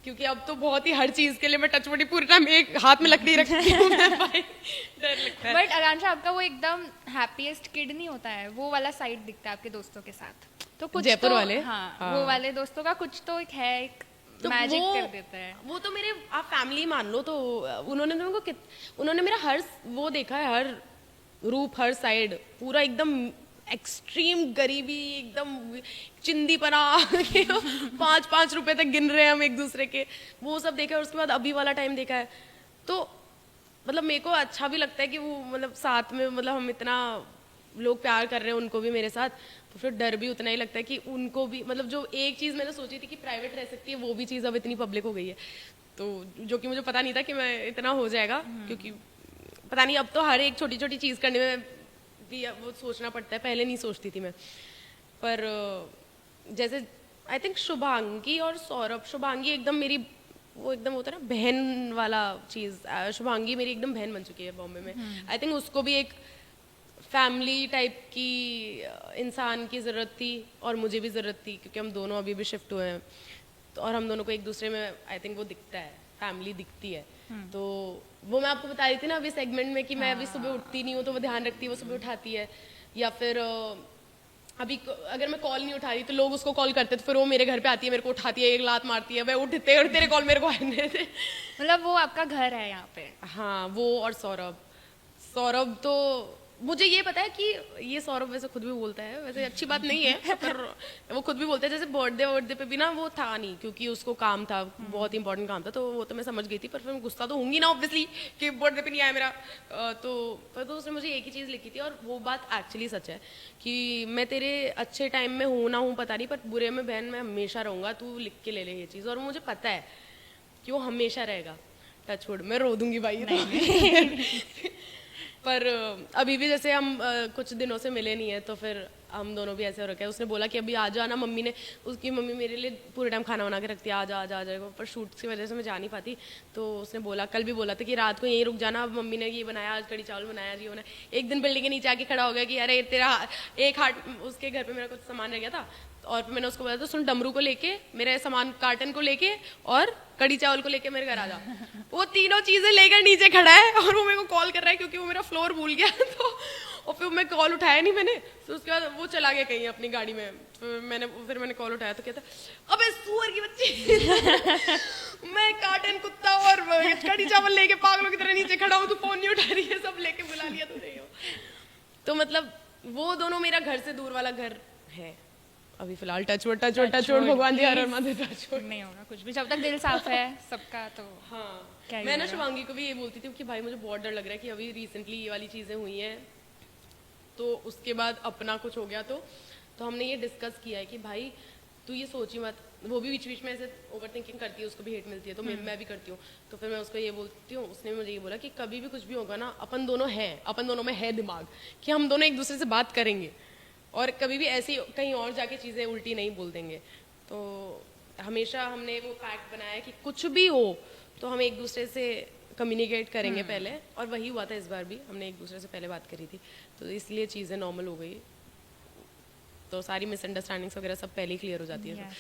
क्योंकि अब तो बहुत ही हर चीज के लिए मैं टचवुड ही पूरे टाइम एक हाथ में लकड़ी रखती हूँ मैं भाई, डर लगता है। बट आकांक्षा आपका वो एकदम हैप्पीएस्ट किड नहीं होता है, वो वाला साइड दिखता है आपके दोस्तों के साथ, तो कुछ जयपुर तो, वाले? हाँ, वो वाले दोस्तों का कुछ तो एक है, एक तो मैजिक कर देता है। वो तो मेरे आप फैमिली मान लो, तो उन्होंने तो मेरे को उन्होंने मेरा हर वो देखा है, हर रूप, हर साइड, पूरा एकदम एक्सट्रीम गरीबी, एकदम चिंदीपना 5-5 रुपए तक गिन रहे हैं हम एक दूसरे के, वो सब देखा है। उसके बाद अभी वाला टाइम देखा है, तो मतलब मेरे को अच्छा भी लगता है कि वो मतलब साथ में, मतलब हम इतना लोग प्यार कर रहे हैं उनको भी मेरे साथ, तो फिर डर भी उतना ही लगता है कि उनको भी, मतलब जो एक चीज़ मैंने सोची थी कि प्राइवेट रह सकती है, वो भी चीज़ अब इतनी पब्लिक हो गई है, तो जो कि मुझे पता नहीं था कि मैं इतना हो जाएगा। क्योंकि पता नहीं, अब तो हर एक छोटी छोटी चीज़ करने में भी वो सोचना पड़ता है, पहले नहीं सोचती थी मैं। पर जैसे आई थिंक शुभांगी और सौरभ, शुभांगी एकदम मेरी वो एकदम होता है ना बहन वाला चीज़, शुभांगी मेरी एकदम बहन बन चुकी है बॉम्बे में। आई थिंक उसको भी एक फैमिली टाइप की इंसान की ज़रूरत थी, और मुझे भी ज़रूरत थी, क्योंकि हम दोनों अभी भी शिफ्ट हुए हैं, तो और हम दोनों को एक दूसरे में आई थिंक वो दिखता है, फैमिली दिखती है। तो वो मैं आपको बता रही थी ना अभी सेगमेंट में कि मैं अभी सुबह उठती नहीं हूँ तो वो ध्यान रखती है, वो सुबह उठाती है। या फिर अभी अगर मैं कॉल नहीं उठा रही तो लोग उसको कॉल करते, तो फिर वो मेरे घर पे आती है, मेरे को उठाती है, एक लात मारती है, मैं उठते और तेरे कॉल मेरे को आने थे। मतलब वो आपका घर है यहाँ पे? हाँ, वो और सौरभ तो मुझे ये पता है कि ये सौरभ वैसे खुद भी बोलता है, वैसे अच्छी बात नहीं है, पर वो खुद भी बोलता है। जैसे बर्थडे पे भी ना वो था नहीं, क्योंकि उसको काम था, बहुत इंपॉर्टेंट काम था, तो वो तो मैं समझ गई थी, पर फिर मैं गुस्सा तो होंगी ना ऑब्वियसली कि बर्थडे पे नहीं आया मेरा। तो उसने मुझे एक ही चीज़ लिखी थी, और वो बात एक्चुअली सच है कि मैं तेरे अच्छे टाइम में हूँ ना हूँ पता नहीं, पर बुरे में बहन मैं हमेशा रहूँगा, तू लिख के ले ये चीज़। और मुझे पता है कि वो हमेशा रहेगा, टचवुड। मैं रो दूंगी भाई तो पर अभी भी जैसे हम कुछ दिनों से मिले नहीं है, तो फिर हम दोनों भी ऐसे हो रखे हैं। उसने बोला कि अभी आ जाना, मम्मी ने, उसकी मम्मी मेरे लिए पूरे टाइम खाना बना के रखती है, आ जा, पर शूट की वजह से मैं जा नहीं पाती। तो उसने बोला, कल भी बोला था कि रात को यहीं रुक जाना, अब मम्मी ने ये बनाया, आज कड़ी चावल बनाया, जी होना। एक दिन बिल्डिंग के नीचे आके खड़ा हो गया कि अरे तेरा एक हाथ, उसके घर पर मेरा कुछ सामान रह गया था, और फिर मैंने उसको बोला था सुन, डमरू को लेके, मेरे सामान कार्टन को लेके और कड़ी चावल को लेके मेरे घर आ जा। वो तीनों चीजें लेकर नीचे खड़ा है, और वो मेरे को कॉल कर रहा है क्योंकि वो मेरा फ्लोर भूल गया तो, और फिर मैं कॉल उठाया नहीं मैंने, तो उसके बाद वो चला गया कहीं अपनी गाड़ी में। फिर मैंने कॉल उठाया तो कहता, अबे सुअर की बच्ची मैं कार्टन कुत्ता और कड़ी चावल लेके पागलों की तरह नीचे खड़ा हूँ, तू फोन नहीं उठा रही है, सब लेके बुला लिया तूने। तो मतलब वो दोनों मेरा घर से दूर वाला घर है अभी फिलहाल। टचवुड भगवान दी हर महादेव, टचवुड नहीं होगा कुछ भी जब तक दिल साफ है सबका। तो हाँ, मैं ना शुभांगी को भी ये बोलती थी कि भाई मुझे बहुत डर लग रहा है कि अभी रिसेंटली ये वाली चीज़ें हुई हैं, तो उसके बाद अपना कुछ हो गया, तो हमने ये डिस्कस किया है कि भाई तू ये सोची मत। वो भी बीच बीच में ऐसे ओवर थिंकिंग करती है, उसको भी हेट मिलती है, तो मैं भी करती हूँ। तो फिर मैं उसको ये बोलती हूँ, उसने मुझे ये बोला कि कभी भी कुछ भी होगा ना, अपन दोनों में है दिमाग, कि हम दोनों एक दूसरे से बात करेंगे, और कभी भी ऐसी कहीं और जाके चीज़ें उल्टी नहीं बोल देंगे। तो हमेशा हमने वो पैक्ट बनाया है कि कुछ भी हो तो हम एक दूसरे से कम्युनिकेट करेंगे पहले, और वही हुआ था इस बार भी, हमने एक दूसरे से पहले बात करी थी, तो इसलिए चीज़ें नॉर्मल हो गई, तो सारी मिसअंडरस्टैंडिंग्स वगैरह सब पहले ही क्लियर हो जाती है।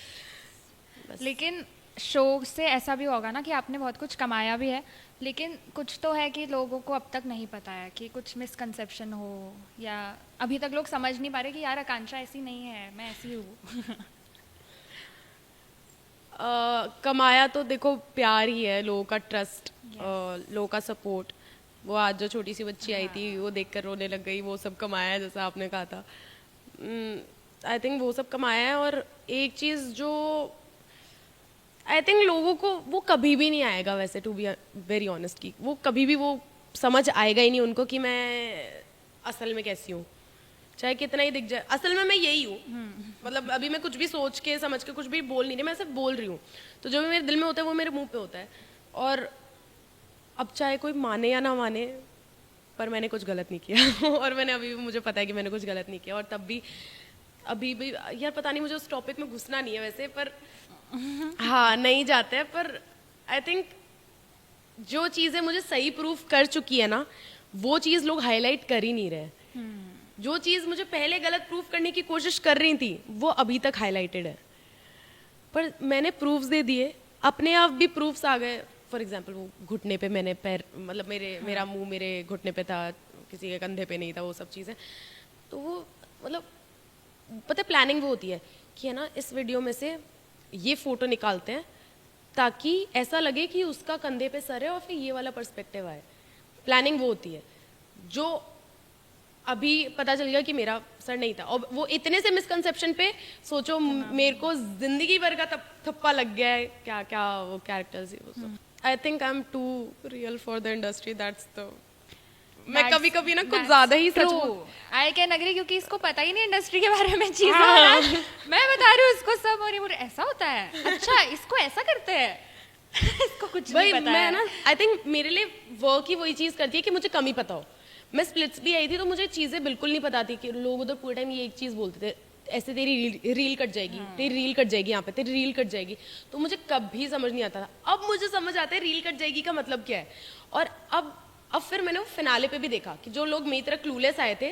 लेकिन शो से ऐसा भी होगा ना कि आपने बहुत कुछ कमाया भी है, लेकिन कुछ तो है कि लोगों को अब तक नहीं पता है, कि कुछ मिसकंसेप्शन हो या अभी तक लोग समझ नहीं पा रहे कि यार आकांक्षा ऐसी नहीं है, मैं ऐसी हूँ। कमाया तो देखो प्यार ही है, लोगों का ट्रस्ट, लोगों का सपोर्ट। वो आज जो छोटी सी बच्ची आई थी वो देखकर रोने लग गई, वो सब कमाया है जैसा आपने कहा था। आई थिंक वो सब कमाया है। और एक चीज़ जो आई थिंक लोगों को वो कभी भी नहीं आएगा, वैसे टू बी वेरी ऑनेस्ट, की वो कभी भी वो समझ आएगा ही नहीं उनको कि मैं असल में कैसी हूँ, चाहे कितना ही दिख जाए। असल में मैं यही हूँ, मतलब अभी मैं कुछ भी सोच के समझ के कुछ भी बोल नहीं रही, मैं सिर्फ बोल रही हूँ। तो जो भी मेरे दिल में होता है वो मेरे मुंह पे होता है। और अब चाहे कोई माने या ना माने, पर मैंने कुछ गलत नहीं किया। और मैंने अभी भी, मुझे पता है कि मैंने कुछ गलत नहीं किया। और तब भी अभी भी यार पता नहीं, मुझे उस टॉपिक में घुसना नहीं है वैसे, पर हाँ नहीं जाते हैं। पर आई थिंक जो चीज़ें मुझे सही प्रूफ कर चुकी है ना, वो चीज़ लोग हाईलाइट कर ही नहीं रहे। जो चीज़ मुझे पहले गलत प्रूफ करने की कोशिश कर रही थी वो अभी तक हाईलाइटेड है, पर मैंने प्रूफ्स दे दिए, अपने आप भी प्रूफ्स आ गए। फॉर एग्जाम्पल वो घुटने पे मैंने पैर, मतलब मेरा मुंह मेरे घुटने पे था, किसी के कंधे पे नहीं था, वो सब चीज़ें। तो वो मतलब पता है प्लानिंग वो होती है कि है ना, इस वीडियो में से ये फोटो निकालते हैं ताकि ऐसा लगे कि उसका कंधे पे सर है और फिर ये वाला पर्सपेक्टिव आए। प्लानिंग वो होती है। जो अभी पता चल गया कि मेरा सर नहीं था, और वो इतने से मिसकंसेप्शन पे सोचो मेरे को जिंदगी भर का थप्पा लग गया है। क्या क्या वो characters, I think I am too real for the industry, that's the मैं कभी कभी ना कुछ ज्यादा ही सच आई कैन अग्री, क्योंकि इसको पता ही नहीं इंडस्ट्री के बारे में चीजें। मैं बता रही हूँ इसको सब, और ये बोल ऐसा होता है, अच्छा इसको ऐसा करते हैं। इसको कुछ नहीं पता मैं है ना, आई थिंक मेरे लिए वर्क ही वही चीज करती है कि मुझे कम ही पता हो। मैं स्प्लिट्स भी आई थी तो मुझे चीजें बिल्कुल नहीं पता थी कि लोग उधर पूरे टाइम ये एक चीज बोलते थे, ऐसे तेरी रील कट जाएगी, तेरी रील कट जाएगी, यहाँ पे तेरी रील कट जाएगी। तो मुझे कभी समझ नहीं आता था। अब मुझे समझ आता है रील कट जाएगी का मतलब क्या है। और अब फिर मैंने वो फिनाले पे भी देखा कि जो लोग मेरी तरह क्लूलेस आए थे,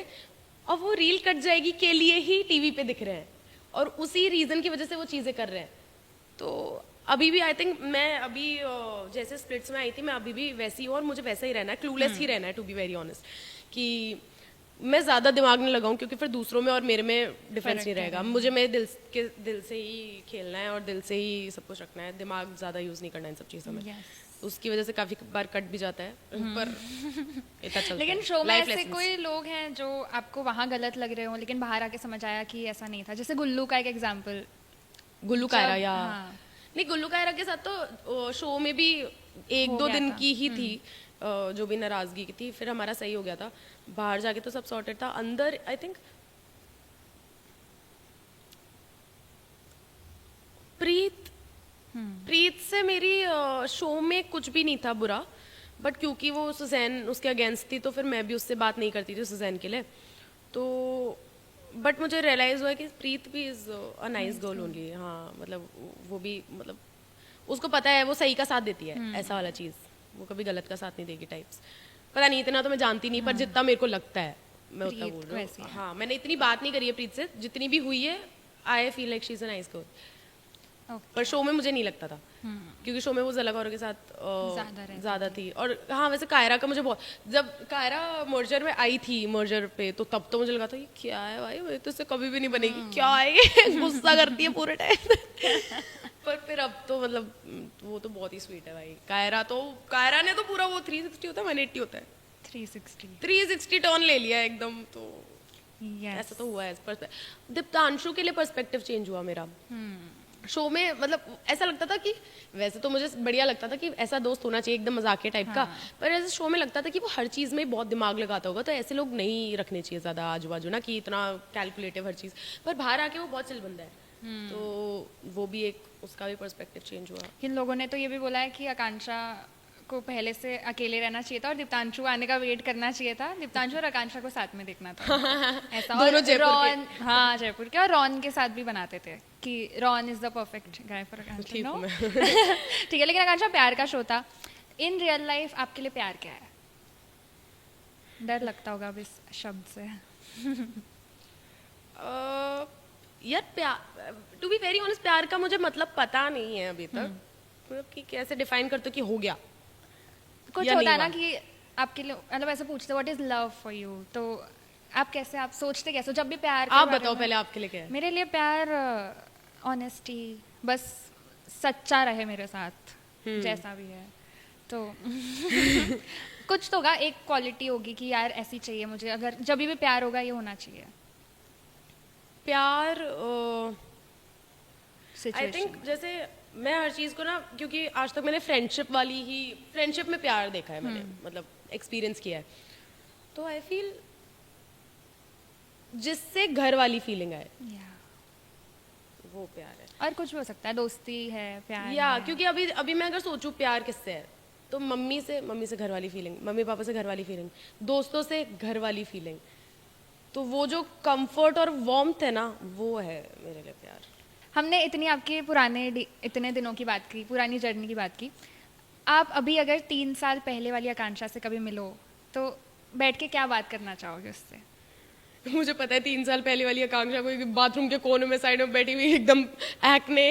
अब वो रील कट जाएगी के लिए ही टीवी पे दिख रहे हैं और उसी रीजन की वजह से वो चीजें कर रहे हैं। तो अभी भी आई थिंक मैं अभी जैसे स्प्लिट्स में आई थी, मैं अभी भी वैसी हूँ और मुझे वैसा ही रहना है, क्लूलेस ही रहना है, टू बी वेरी ऑनेस्ट। कि मैं ज़्यादा दिमाग नहीं लगाऊं, क्योंकि फिर दूसरों में और मेरे में डिफरेंस नहीं रहेगा। मुझे मेरे दिल से ही खेलना है और दिल से ही सब कुछ रखना है, दिमाग ज़्यादा यूज़ नहीं करना है इन सब चीज़ों में। उसकी वजह से काफ़ी बार कट भी जाता है, पर इतना चलता है। लेकिन शो में ऐसे कोई लोग हैं जो आपको वहाँ गलत लग रहे हो, लेकिन बाहर आके समझ आया कि ऐसा नहीं था, जैसे गुल्लू का एक एग्जाम्पल। गुल्लू कायरा या नहीं, गुल्लू कायरा के साथ तो शो में भी एक दो दिन की ही थी जो भी नाराजगी की थी, फिर हमारा सही हो गया था। बाहर जाके तो सब सॉर्टेड था। अंदर आई थिंक प्रीत से मेरी शो में कुछ भी नहीं था बुरा, बट क्योंकि वो सुजैन उसके अगेंस्ट थी तो फिर मैं भी उससे बात नहीं करती थी सुजैन के लिए। तो बट मुझे रियलाइज हुआ कि प्रीत भी is a nice girl only. हाँ मतलब वो भी, मतलब उसको पता है वो सही का साथ देती है, ऐसा वाला चीज़, वो कभी गलत का साथ नहीं देगी टाइप्स। पता नहीं, इतना तो मैं जानती नहीं, पर जितना मेरे को लगता है मैं उतना बोल रही हूँ। हाँ मैंने इतनी बात नहीं करी है प्रीत से, जितनी भी हुई है I feel like she is a nice girl. पर शो में मुझे नहीं लगता था, क्योंकि शो में वो ज़ला कौर के साथ ज़्यादा थी। और हाँ वैसे कायरा का मुझे बहुत, जब कायरा मर्जर में आई थी मर्जर पे, तो तब तो मुझे लगा था ये क्या है भाई, वो तो इससे कभी भी नहीं बनेगी, क्या है गुस्सा करती है पूरे टाइम। पर फिर अब तो मतलब वो तो बहुत ही स्वीट है भाई। कायरा ने तो पूरा वो 360 होता है, 180 होता है, 360 टर्न ले लिया एकदम। तो ऐसा तो हुआ है। दीप्तांशु के लिए पर्सपेक्टिव चेंज हुआ मेरा शो में। मतलब ऐसा लगता था कि, वैसे तो मुझे बढ़िया लगता था कि ऐसा दोस्त होना चाहिए एकदम मजाकिया टाइप का, पर ऐसे शो में लगता था कि वो हर चीज़ में बहुत दिमाग लगाता होगा, तो ऐसे लोग नहीं रखने चाहिए ज़्यादा आजू बाजू ना, कि इतना कैलकुलेटिव हर चीज़। पर बाहर आके वो बहुत चिल बंदा है, तो वो भी एक, उसका भी पर्सपेक्टिव चेंज हुआ। किन लोगों ने तो ये भी बोला है कि आकांक्षा को पहले से अकेले रहना चाहिए था और दीप्तांशु आने का वेट करना चाहिए था, दीप्तांशु और आकांक्षा को साथ में देखना था। ऐसा दोनों जयपुर के। हाँ जयपुर के, और रॉन के साथ भी बनाते थे कि Ron is the perfect guy for Akanksha. ठीक है, लेकिन आकांक्षा प्यार का शो था। इन रियल लाइफ आपके लिए प्यार क्या है? डर लगता होगा अब इस शब्द से। यार प्यार, टू बी वेरी ऑनेस्ट, प्यार का मुझे मतलब पता नहीं है अभी तक। मतलब कि कैसे डिफाइन करते हो कि हो गया कुछ या होता है नहीं ना कि आपके लिए मतलब ऐसे पूछते what is love for you, तो आप कैसे, आप सोचते कैसे हो जब भी प्यार के आप बारे बताओ में? पहले आपके लिए क्या है? मेरे लिए प्यार ऑनेस्टी, बस सच्चा रहे मेरे साथ जैसा भी है तो कुछ तो होगा, एक क्वालिटी होगी कि यार ऐसी चाहिए मुझे, अगर जब भी प्यार होगा ये होना चाहिए प्यार आई सिचुएशन। थिंक जैसे मैं हर चीज़ को ना, क्योंकि आज तक मैंने फ्रेंडशिप में प्यार देखा है मैंने, मतलब एक्सपीरियंस किया है, तो आई फील जिससे घर वाली फीलिंग आए वो प्यार है। और कुछ भी हो सकता है, दोस्ती है, प्यार या है। क्योंकि अभी अभी मैं अगर सोचूं प्यार किससे है, तो मम्मी से घर वाली फीलिंग, मम्मी पापा से घर वाली फीलिंग, दोस्तों से घर वाली फीलिंग, तो वो जो कंफर्ट और वार्मथ है ना, वो है मेरे लिए प्यार। हमने इतनी आपके इतने दिनों की बात की, पुरानी जर्नी की बात की। आप अभी अगर 3 साल पहले वाली आकांक्षा से कभी मिलो तो बैठ के क्या बात करना चाहोगे उससे? मुझे पता है 3 साल पहले वाली आकांक्षा कोई बाथरूम के कोने में साइड में बैठी हुई एकदम एक्ने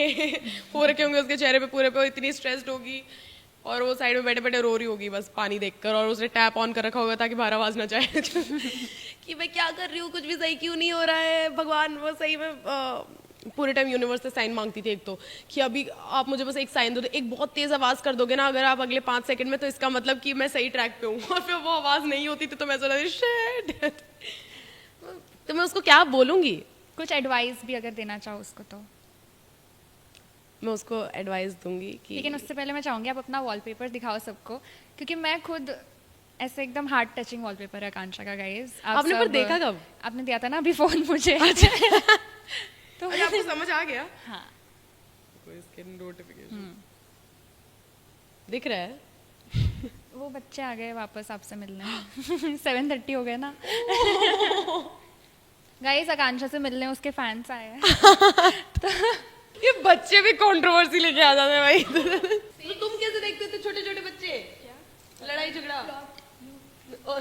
हो रखे होंगे उसके चेहरे पे पूरे पे, इतनी स्ट्रेस्ड होगी और वो साइड में बैठे बैठे रो रही होगी बस पानी देखकर, और उसने टैप ऑन कर रखा होगा ताकि बाहर आवाज ना जाए कि मैं क्या कर रही हूँ, कुछ भी सही क्यों नहीं हो रहा है भगवान। वो सही में पूरे टाइम यूनिवर्स से साइन मांगती थी एक तो, कि अभी आप मुझे बस एक साइन दो, एक बहुत तेज आवाज कर दोगे ना अगर आप अगले 5 सेकंड में, तो इसका मतलब कि मैं सही ट्रैक पे हूँ। और फिर वो आवाज नहीं होती थी तो मैं सोच रही शिट, तो मैं उसको क्या बोलूंगी? कुछ एडवाइस भी अगर देना चाहो उसको तो। मैं उसको एडवाइस दूंगी कि लेकिन उससे पहले मैं चाहूंगी आप अपना वॉलपेपर दिखाओ सबको, क्योंकि मैं खुद ऐसे एकदम हार्ट टचिंग वॉलपेपर है आकांक्षा का गाइस। आपने पर देखा कब? आपने दिया था ना अभी फोन मुझे। तो अच्छा, आपको समझ आ गया? हाँ कोई स्किन नोटिफिकेशन दिख रहा है? वो बच्चे आ गए वापस आपसे मिलने। 7:30 हो गए ना। गाइस आकांक्षा से मिलने उसके फैंस आए हैं। ये बच्चे भी कंट्रोवर्सी लेके आ जाते हैं भाई। तो तुम कैसे देखते थे छोटे छोटे बच्चे? लड़ाई झगड़ा और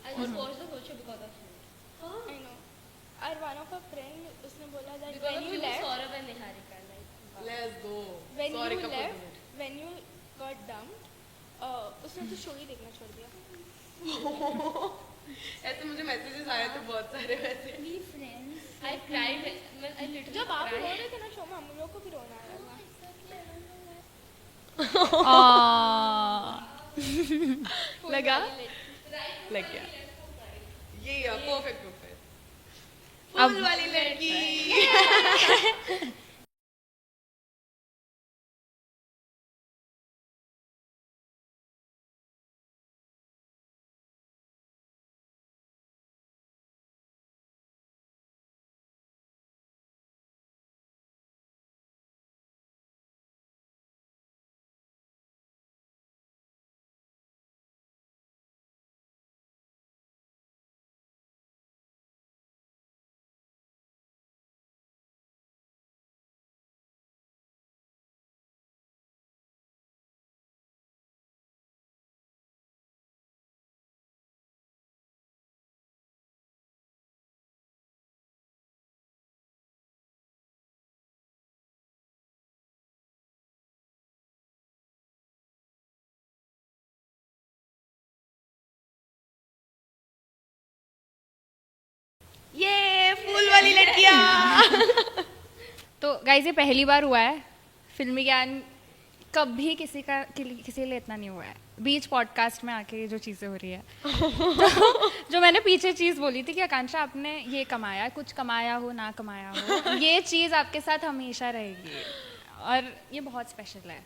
I just watched the whole show because of you. I know. Our one of our friend, उसने बोला that Because when of you you, left, Saurabh and Niharika, like, let's go. when Sorry, you couple left, minute. when you got dumped, उसने तो show ही देखना छोड़ दिया. ऐसे मुझे messages आए थे बहुत सारे वैसे। We friends. I cried. I literally जब आप रो cried. रहे थे ना शो में, हम लोग को भी रोना आ रहा था. लगा? लग गया। ये परफेक्ट परफेक्ट। अब- फूल वाली लड़की। ये फूल वाली लड़कियाँ। तो गाइस ये पहली बार हुआ है फिल्मी ज्ञान, कभी किसी के लिए इतना नहीं हुआ है बीच पॉडकास्ट में आके ये जो चीज़ें हो रही है। तो जो मैंने पीछे चीज़ बोली थी कि आकांक्षा आपने ये कमाया, कुछ कमाया हो ना कमाया हो, ये चीज़ आपके साथ हमेशा रहेगी और ये बहुत स्पेशल है।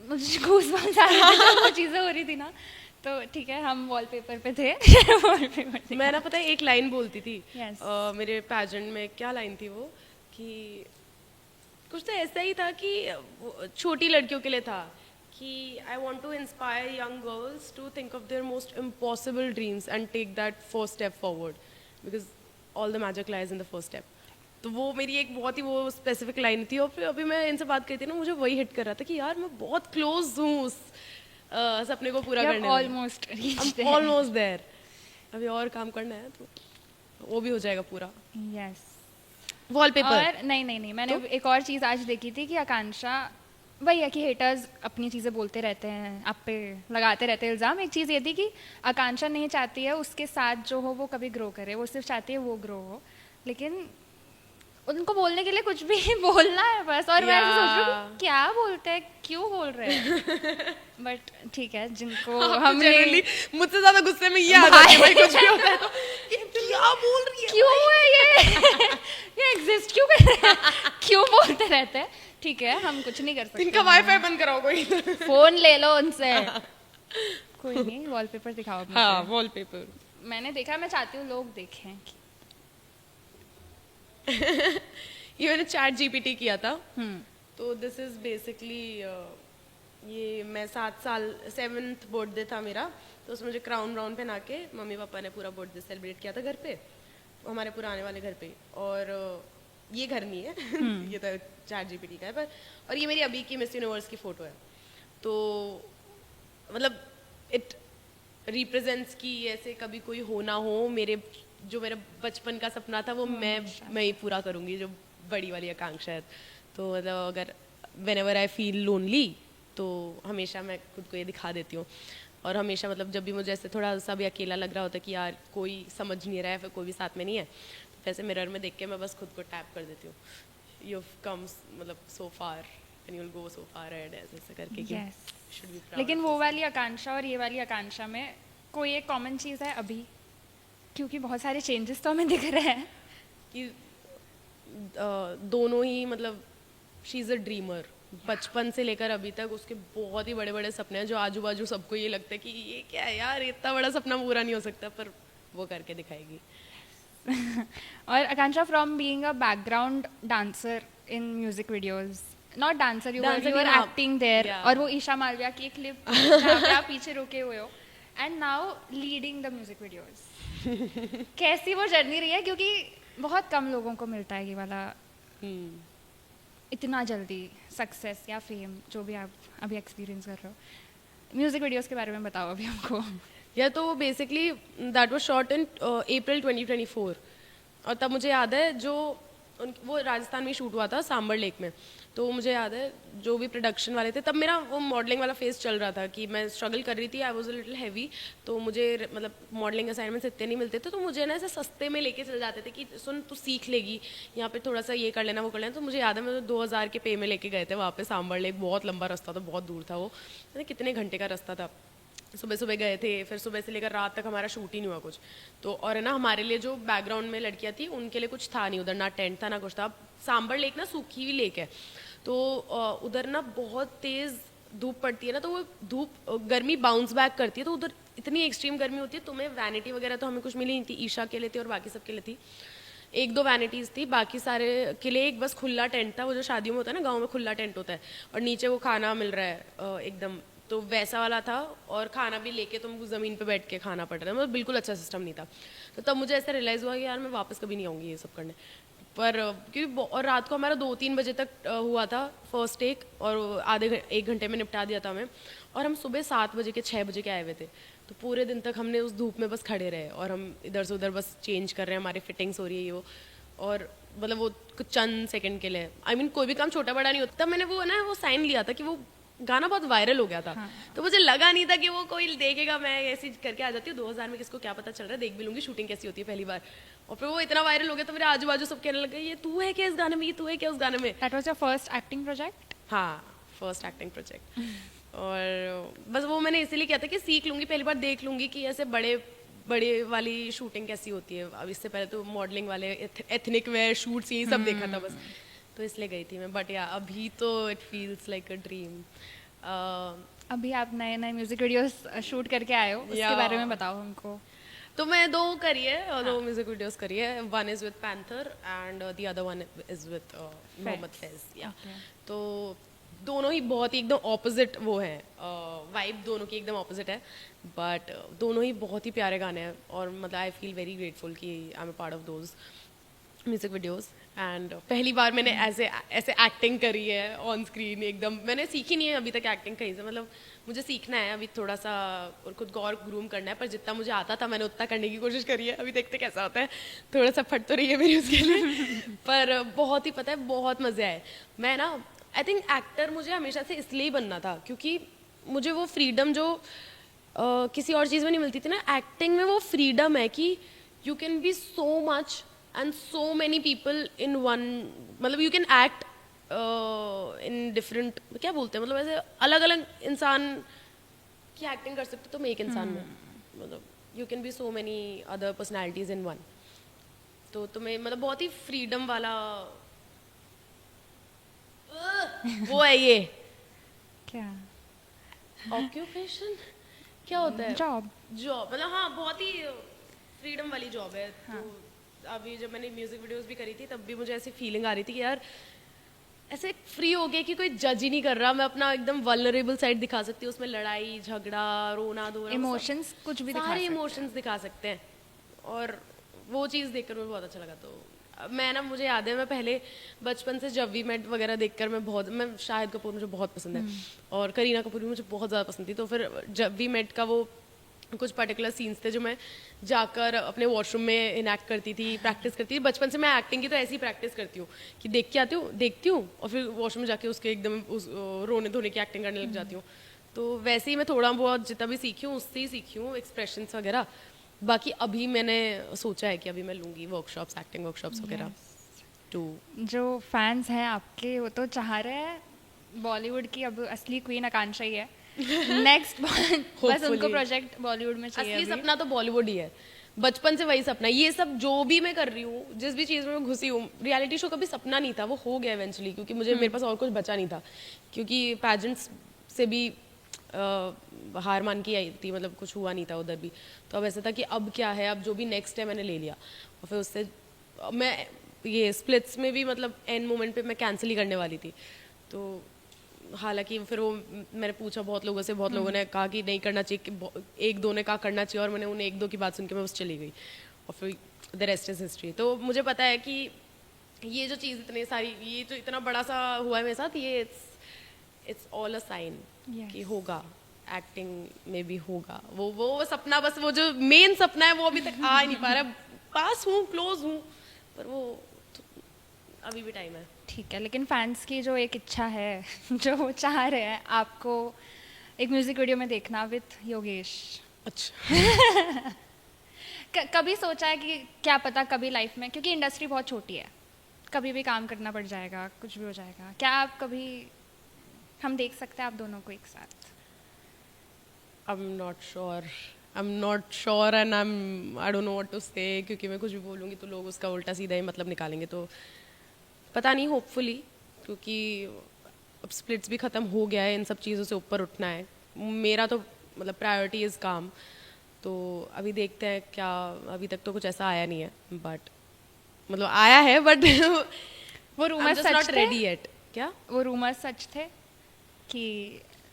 मुझे गूज़बम्स आ रहे थे जब वो चीज़ें हो रही थी ना, तो ठीक है हम वॉलपेपर पे थे। वॉलपेपर मैं ना पता है एक लाइन बोलती थी Yes. मेरे पैजेंट में, क्या लाइन थी वो, कि कुछ तो ऐसा ही था कि वो छोटी लड़कियों के लिए था कि I want to inspire young girls to think of their most impossible dreams and take that first step forward because all the magic lies in the first step. तो वो मेरी एक बहुत ही वो स्पेसिफिक लाइन थी, और फिर अभी मैं इनसे बात करती ना, मुझे वही हिट कर रहा था कि यार मैं बहुत क्लोज हूँ उस सपने को पूरा करने में। Almost there. अभी और काम करना है तो वो भी हो जाएगा पूरा। यस वॉलपेपर और नहीं मैंने एक और चीज़ आज देखी थी कि आकांक्षा वही है कि हेटर्स अपनी चीज़ें बोलते रहते हैं, आप पे लगाते रहते हैं इल्ज़ाम। एक चीज़ ये थी कि आकांक्षा नहीं चाहती है उसके साथ जो हो वो कभी ग्रो करे, वो सिर्फ चाहती है वो ग्रो हो, लेकिन उनको बोलने के लिए कुछ भी बोलना है बस। और मैं ऐसे सोच रही हूँ कि क्या बोलते हैं, क्यों बोल रहे हैं, बट ठीक है जिनको हम जनरली मुझसे ज्यादा गुस्से में ये आ जाती है भाई कुछ भी होता है तो कि क्या बोल रही है क्यों है ये एग्जिस्ट क्यों कर रहे हैं, क्यों बोलते रहते हैं। ठीक है हम कुछ नहीं कर सकते, इनका वाईफाई बंद कराओ कोई फोन ले लो उनसे। कोई नहीं, वॉलपेपर दिखाओ अपने हाँ से। वॉलपेपर मैंने देखा, मैं चाहती हूँ लोग देखें कि ये मैंने चैट जीपीटी किया था। तो दिस इज बेसिकली ये मैं 7 साल 7th बर्थडे था मेरा, तो उसमें मुझे क्राउन व्राउन पहना के मम्मी पापा ने पूरा बर्थडे सेलिब्रेट किया था घर पे, हमारे पुराने वाले घर पे। और ये घर नहीं है ये तो चैट जीपीटी का है पर। और ये मेरी अभी की मिस यूनिवर्स की फोटो है, तो मतलब इट रिप्रेजेंट्स कि ऐसे कभी कोई हो ना हो, मेरे जो मेरा बचपन का सपना था वो मैं ही पूरा करूँगी, जो बड़ी वाली आकांक्षा है। तो मतलब अगर व्हेनेवर आई फील लोनली तो हमेशा मैं खुद को ये दिखा देती हूँ। और हमेशा मतलब जब भी मुझे ऐसे थोड़ा सा भी अकेला लग रहा होता है कि यार कोई समझ नहीं रहा है, फिर कोई भी साथ में नहीं है, तो वैसे मिरर में देख के मैं बस खुद को टैप कर देती हूँ, यू कम मतलब so far and you will go so far ahead, ऐसे करके कि Yes. should be proud लेकिन of वो yourself. वाली आकांक्षा और ये वाली आकांक्षा में कोई एक कॉमन चीज़ है अभी, क्योंकि बहुत सारे चेंजेस तो हमें दिख रहे हैं कि दोनों ही मतलब शी इज़ अ ड्रीमर, बचपन से लेकर अभी तक उसके बहुत ही बड़े बड़े सपने हैं जो आजू बाजू सबको ये लगता है कि ये क्या है यार, इतना बड़ा सपना पूरा नहीं हो सकता, पर वो करके दिखाएगी। और Akanksha from being a background dancer in music videos, not dancer, you Dancer were नहीं, हाँ। Acting there, Yeah. और वो ईशा मालविया की एक क्लिप जहाँ पे आप पीछे रुके हुए हो and now leading the music videos. कैसी वो जर्नी रही है, क्योंकि बहुत कम लोगों को मिलता है ये वाला इतना जल्दी सक्सेस या फेम, जो भी आप अभी एक्सपीरियंस कर रहे हो। म्यूजिक वीडियोस के बारे में बताओ अभी हमको। या तो basically that was shot in April 2024, और तब मुझे याद है जो वो राजस्थान में शूट हुआ था सांबर लेक में। तो मुझे याद है जो भी प्रोडक्शन वाले थे, तब मेरा वो मॉडलिंग वाला फेज चल रहा था कि मैं स्ट्रगल कर रही थी, I was a little heavy, तो मुझे मतलब मॉडलिंग असाइनमेंट्स इतने नहीं मिलते थे, तो मुझे ना ऐसे सस्ते में लेके चल जाते थे कि सुन तू सीख लेगी, यहाँ पे थोड़ा सा ये कर लेना वो कर लेना। तो मुझे याद है मैं 2000 के पे में लेके गए थे वहाँ पे सांबर लेक, बहुत लंबा रास्ता था, बहुत दूर था वो, कितने घंटे का रास्ता था। सुबह सुबह गए थे, फिर सुबह से लेकर रात तक हमारा शूट ही नहीं हुआ कुछ। तो और है ना हमारे लिए जो बैकग्राउंड में लड़कियां थी उनके लिए कुछ था नहीं उधर, ना टेंट था ना कुछ था। सांबर लेक ना सूखी हुई लेक है, तो उधर ना बहुत तेज धूप पड़ती है ना, तो वो धूप गर्मी बाउंस बैक करती है, तो उधर इतनी एक्सट्रीम गर्मी होती है। तुम्हें वैनिटी वगैरह तो हमें कुछ मिली नहीं थी, ईशा के लिए थी और बाकी सब के लिए थी, 1-2 वैनिटीज़ थी, बाकी सारे के लिए एक बस खुला टेंट था, वो जो शादियों में होता है ना गाँव में खुला टेंट होता है, और नीचे वो खाना मिल रहा है एकदम, तो वैसा वाला था। और खाना भी लेके तुमको ज़मीन पे बैठ के खाना पड़ रहा है, मतलब बिल्कुल अच्छा सिस्टम नहीं था। तो तब मुझे ऐसा रियलाइज़ हुआ कि यार मैं वापस कभी नहीं आऊँगी ये सब करने, पर क्योंकि और रात को हमारा 2-3 बजे तक हुआ था फर्स्ट टेक, और आधे 1 घंटे में निपटा दिया था हमें, और हम सुबह 7 बजे के 6 बजे के आए हुए थे। तो पूरे दिन तक हमने उस धूप में बस खड़े रहे, और हम इधर से उधर बस चेंज कर रहे हैं, हमारी फिटिंग्स हो रही है ये वो, और मतलब वो कुछ चंद सेकंड के लिए, आई मीन कोई भी काम छोटा बड़ा नहीं होता। तब मैंने वो ना वो साइन लिया था कि वो गाना बहुत वायरल हो गया था, तो मुझे लगा नहीं था कि वो कोई देखेगा, मैं ऐसे करके आ जाती हूँ 2000 में, किसको क्या पता चल रहा है, देख भी लूंगी शूटिंग कैसी होती है पहली बार। और फिर वो इतना वायरल हो गया तो मेरे आजू बाजू सब कहने लगे ये तू है क्या इस गाने में, ये तू है क्या उस गाने में। That was your first acting project? हाँ, फर्स्ट एक्टिंग प्रोजेक्ट। और बस वो मैंने इसीलिए किया था कि सीख लूंगी, पहली बार देख लूंगी कि ऐसे बड़े बड़े वाली शूटिंग कैसी होती है। अब इससे पहले तो मॉडलिंग वाले एथनिक वेयर शूट्स यही सब देखा था बस, तो इसलिए गई थी मैं। बट या अभी तो it feels like a dream. अभी आप नए नए म्यूजिक वीडियोस शूट करके आए हो, उसके Yeah. बारे में बताओ हमको। तो मैं 2 करी है, 2 म्यूजिक वीडियोस करी है, one is with Panther and the other one is with Mohammad Faiz. या तो दोनों ही बहुत ही एकदम ऑपोजिट वो है, वाइब दोनों की एकदम ऑपोजिट है, बट दोनों ही बहुत ही प्यारे गाने हैं, और मतलब आई फील वेरी ग्रेटफुल कि I am a part of those music videos. And पहली बार मैंने ऐसे ऐसे एक्टिंग करी है ऑन स्क्रीन एकदम। मैंने सीखी नहीं है अभी तक एक्टिंग कहीं से, मतलब मुझे सीखना है अभी थोड़ा सा और खुद को और ग्रूम करना है, पर जितना मुझे आता था मैंने उतना करने की कोशिश करी है। अभी देखते कैसा होता है, थोड़ा सा फट तो रही है मेरी उसके लिए पर बहुत ही पता है बहुत मज़े आए। मैं ना आई थिंक एक्टर मुझे हमेशा से इसलिए ही बनना था क्योंकि मुझे वो फ्रीडम जो किसी और चीज़ में नहीं मिलती थी ना, एक्टिंग में वो फ्रीडम है कि you can be so much and so many people in one, मतलब you can act in different, क्या बोलते हैं, मतलब ऐसे अलग अलग इंसान की एक्टिंग कर सकते हो तुम एक इंसान में, मतलब you can be so many other personalities in one। तो तुम्हें मतलब बहुत ही फ्रीडम वाला वो है ये क्या ऑक्यूपेशन, क्या होता है, जॉब जॉब, मतलब हाँ बहुत ही फ्रीडम वाली जॉब है। तो अभी जब मैंने म्यूजिक वीडियोस भी करी थी तब भी मुझे ऐसी फीलिंग आ रही थी कि यार ऐसे फ्री हो गया कि कोई जज ही नहीं कर रहा, मैं अपना एकदम वल्नरेबल साइड दिखा सकती हूँ उसमें, लड़ाई झगड़ा रोना धोना इमोशंस कुछ भी दिखा सारे सकते हैं। इमोशंस दिखा सकते हैं और वो चीज़ देखकर मुझे बहुत अच्छा लगा। तो मैं ना, मुझे याद है मैं पहले बचपन से जब वी मेट वगैरह देखकर मैं शाहिद कपूर मुझे बहुत पसंद है और करीना कपूर भी मुझे बहुत ज़्यादा पसंद थी। तो फिर जब वी मेट का वो कुछ पर्टिकुलर सीन्स थे जो मैं जाकर अपने वॉशरूम में इनैक्ट करती थी, प्रैक्टिस करती थी। बचपन से मैं एक्टिंग की तो ऐसी प्रैक्टिस करती हूँ कि देख के आती हूँ, देखती हूँ और फिर वॉशरूम में जाके उसके एकदम रोने धोने की एक्टिंग करने लग जाती हूँ। तो वैसे ही मैं थोड़ा बहुत जितना भी सीखी हूँ उससे ही सीखी हूँ, एक्सप्रेशंस वगैरह। बाकी अभी मैंने सोचा है कि अभी मैं लूँगी वर्कशॉप्स, एक्टिंग वर्कशॉप्स वगैरह। टू जो फैंस हैं आपके वो तो चाह रहे हैं बॉलीवुड की अब असली क्वीन आकांक्षा ही है नेक्स्ट बस उनको प्रोजेक्ट बॉलीवुड में चाहिए। असली अभी सपना तो बॉलीवुड ही है, बचपन से वही सपना। ये सब जो भी मैं कर रही हूँ, जिस भी चीज़ में मैं घुसी हूँ, रियलिटी शो कभी सपना नहीं था, वो हो गया इवेंचुअली क्योंकि मुझे मेरे पास और कुछ बचा नहीं था, क्योंकि पैजेंट्स से भी हार मान के आई थी, मतलब कुछ हुआ नहीं था उधर भी। तो अब ऐसा था कि अब क्या है, अब जो भी नेक्स्ट है मैंने ले लिया। और फिर उससे मैं ये स्प्लिट्स में भी मतलब एंड मोमेंट पे मैं कैंसिल ही करने वाली थी। तो हालांकि फिर वो मैंने पूछा बहुत लोगों से, बहुत लोगों ने कहा कि नहीं करना चाहिए, कि एक दो ने कहा करना चाहिए और मैंने उन एक दो की बात सुन के मैं बस चली गई और फिर द रेस्ट इज हिस्ट्री। तो मुझे पता है कि ये जो चीज़ इतनी सारी, ये जो इतना बड़ा सा हुआ है मेरे साथ, ये इट्स ऑल अ साइन कि होगा, एक्टिंग में भी होगा। वो सपना, बस वो जो मेन सपना है वो अभी तक आ ही नहीं पा रहा है। पास हूँ, क्लोज हूँ, पर वो अभी भी टाइम है। ठीक है, लेकिन फैंस की जो एक इच्छा है जो वो चाह रहे हैं आपको एक म्यूजिक वीडियो में देखना विथ योगेश। अच्छा कभी सोचा है कि क्या पता कभी लाइफ में, क्योंकि इंडस्ट्री बहुत छोटी है, कभी भी काम करना पड़ जाएगा, कुछ भी हो जाएगा, क्या आप कभी हम देख सकते हैं आप दोनों को एक साथ? I'm not sure and I don't know what to say, क्योंकि मैं कुछ भी बोलूँगी तो लोग उसका उल्टा सीधा ही मतलब निकालेंगे। तो पता नहीं, होपफुली, क्योंकि अब स्प्लिट्स भी ख़त्म हो गया है, इन सब चीज़ों से ऊपर उठना है। मेरा तो मतलब प्रायोरिटी इज़ काम। तो अभी देखते हैं क्या, अभी तक तो कुछ ऐसा आया नहीं है, बट मतलब आया है बट वो रूमर्स सच नॉट थे? Ready yet. क्या वो रूमर्स सच थे कि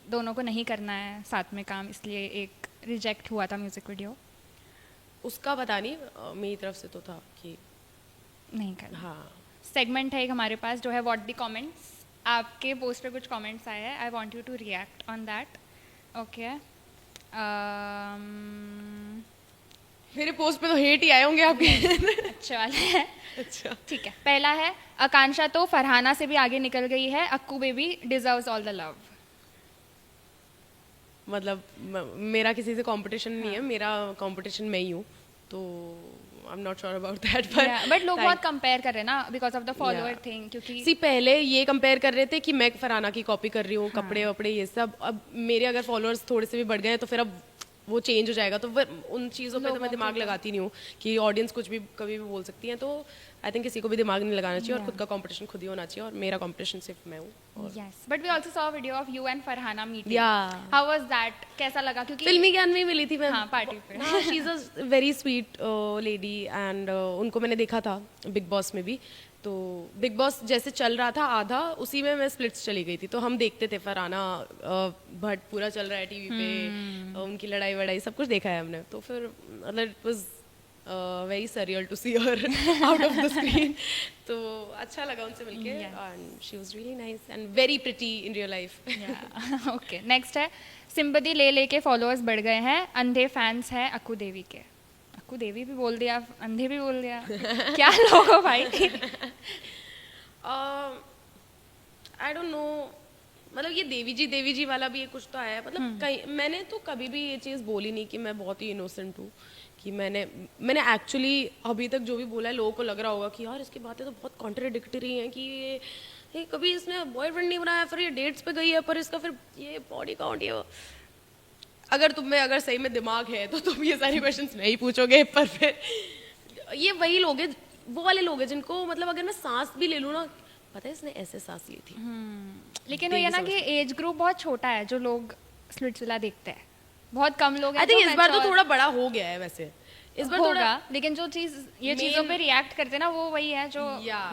दोनों को नहीं करना है साथ में काम, इसलिए एक रिजेक्ट हुआ था म्यूजिक वीडियो? उसका पता नहीं, मेरी तरफ से तो था कि नहीं करना। हाँ। सेगमेंट है एक हमारे पास जो है व्हाट द कमेंट्स। आपके पोस्ट पे कुछ कमेंट्स आए हैं, I want you to react on that. Okay, मेरे पोस्ट पे तो हेट ही आए होंगे आपके। अच्छे वाले हैं। अच्छा ठीक है, पहला है आकांक्षा तो फरहाना से भी आगे निकल गई है, Akku baby deserves all the love. मतलब मेरा किसी से कंपटीशन नहीं है, मेरा कंपटीशन मैं ही हूँ, तो I am not sure about that. But लोग बहुत कंपेयर कर रहे हैं ना because of the follower thing, क्योंकि सी पहले ये कंपेयर कर रहे थे कि मैं फरहाना की कॉपी कर रही हूँ, कपड़े वपड़े ये सब। अब मेरे अगर फॉलोअर्स थोड़े से भी बढ़ गए हैं तो फिर अब वो चेंज हो जाएगा। तो फिर उन चीज़ों पे तो मैं दिमाग लगाती नहीं हूँ कि ऑडियंस कुछ भी कभी भी बोल सकती है। तो आई थिंक किसी को भी दिमाग नहीं लगाना चाहिए और खुद का कंपटीशन खुद ही होना चाहिए, और मेरा कंपटीशन सिर्फ मैं हूँ। Yes, but we also saw video of you and Farhana meeting. Yeah. How was that? कैसा लगा? क्योंकि फिल्मी ज्ञान में ही मिली थी मैं। हाँ, पार्टी पे। हाँ, she is a very sweet lady and उनको मैंने देखा था बिग बॉस में भी। तो बिग बॉस जैसे चल रहा था आधा, उसी में मैं स्प्लिट्स चली गई थी। तो हम देखते थे, फरहाना भट्ट पूरा चल रहा है टीवी पे, उनकी लड़ाई वड़ाई सब कुछ देखा है हमने। तो फिर मतलब it was very surreal to see her out of the screen. तो अच्छा लगा उनसे मिलके and she was really nice and very pretty in real life. Okay, next है सिंपैथी ले लेके फॉलोअर्स बढ़ गए हैं, अंधे फैंस हैं अक्कू देवी के. अक्कू देवी भी बोल दिया, अंधे भी बोल दिया. क्या लोग हो भाई? आई डोंट नो, मतलब ये देवी जी वाला भी ये कुछ तो आया है. मतलब कहीं मैंने तो कभी भी ये चीज़ बोली नहीं कि मैं बहुत ही इनोसेंट हूँ, कि मैंने एक्चुअली अभी तक जो भी बोला है लोगों को लग रहा होगा कि यार इसकी बातें तो बहुत कॉन्ट्राडिक्टरी हैं, कि ये कभी इसने बॉयफ्रेंड नहीं बनाया, फिर ये डेट्स पे गई है, पर इसका फिर ये बॉडी काउंट ये वो. अगर तुम में अगर सही में दिमाग है तो तुम ये सारी क्वेश्चंस नहीं पूछोगे. पर फिर ये वही लोग हैं, वो वाले लोग हैं जिनको मतलब अगर मैं सांस भी ले लूँ ना, पता है इसने ऐसे सांस ली थी. लेकिन वो ये ना कि एज ग्रुप बहुत छोटा है जो लोग स्प्लिट्सविला देखते हैं. बहुत कम लोग हैं. आई थिंक इस बार तो थोड़ा बड़ा हो गया है वैसे. इस बार होगा, थोड़ा, लेकिन जो चीज ये चीजों पे रिएक्ट करते हैं ना, वो वही है जो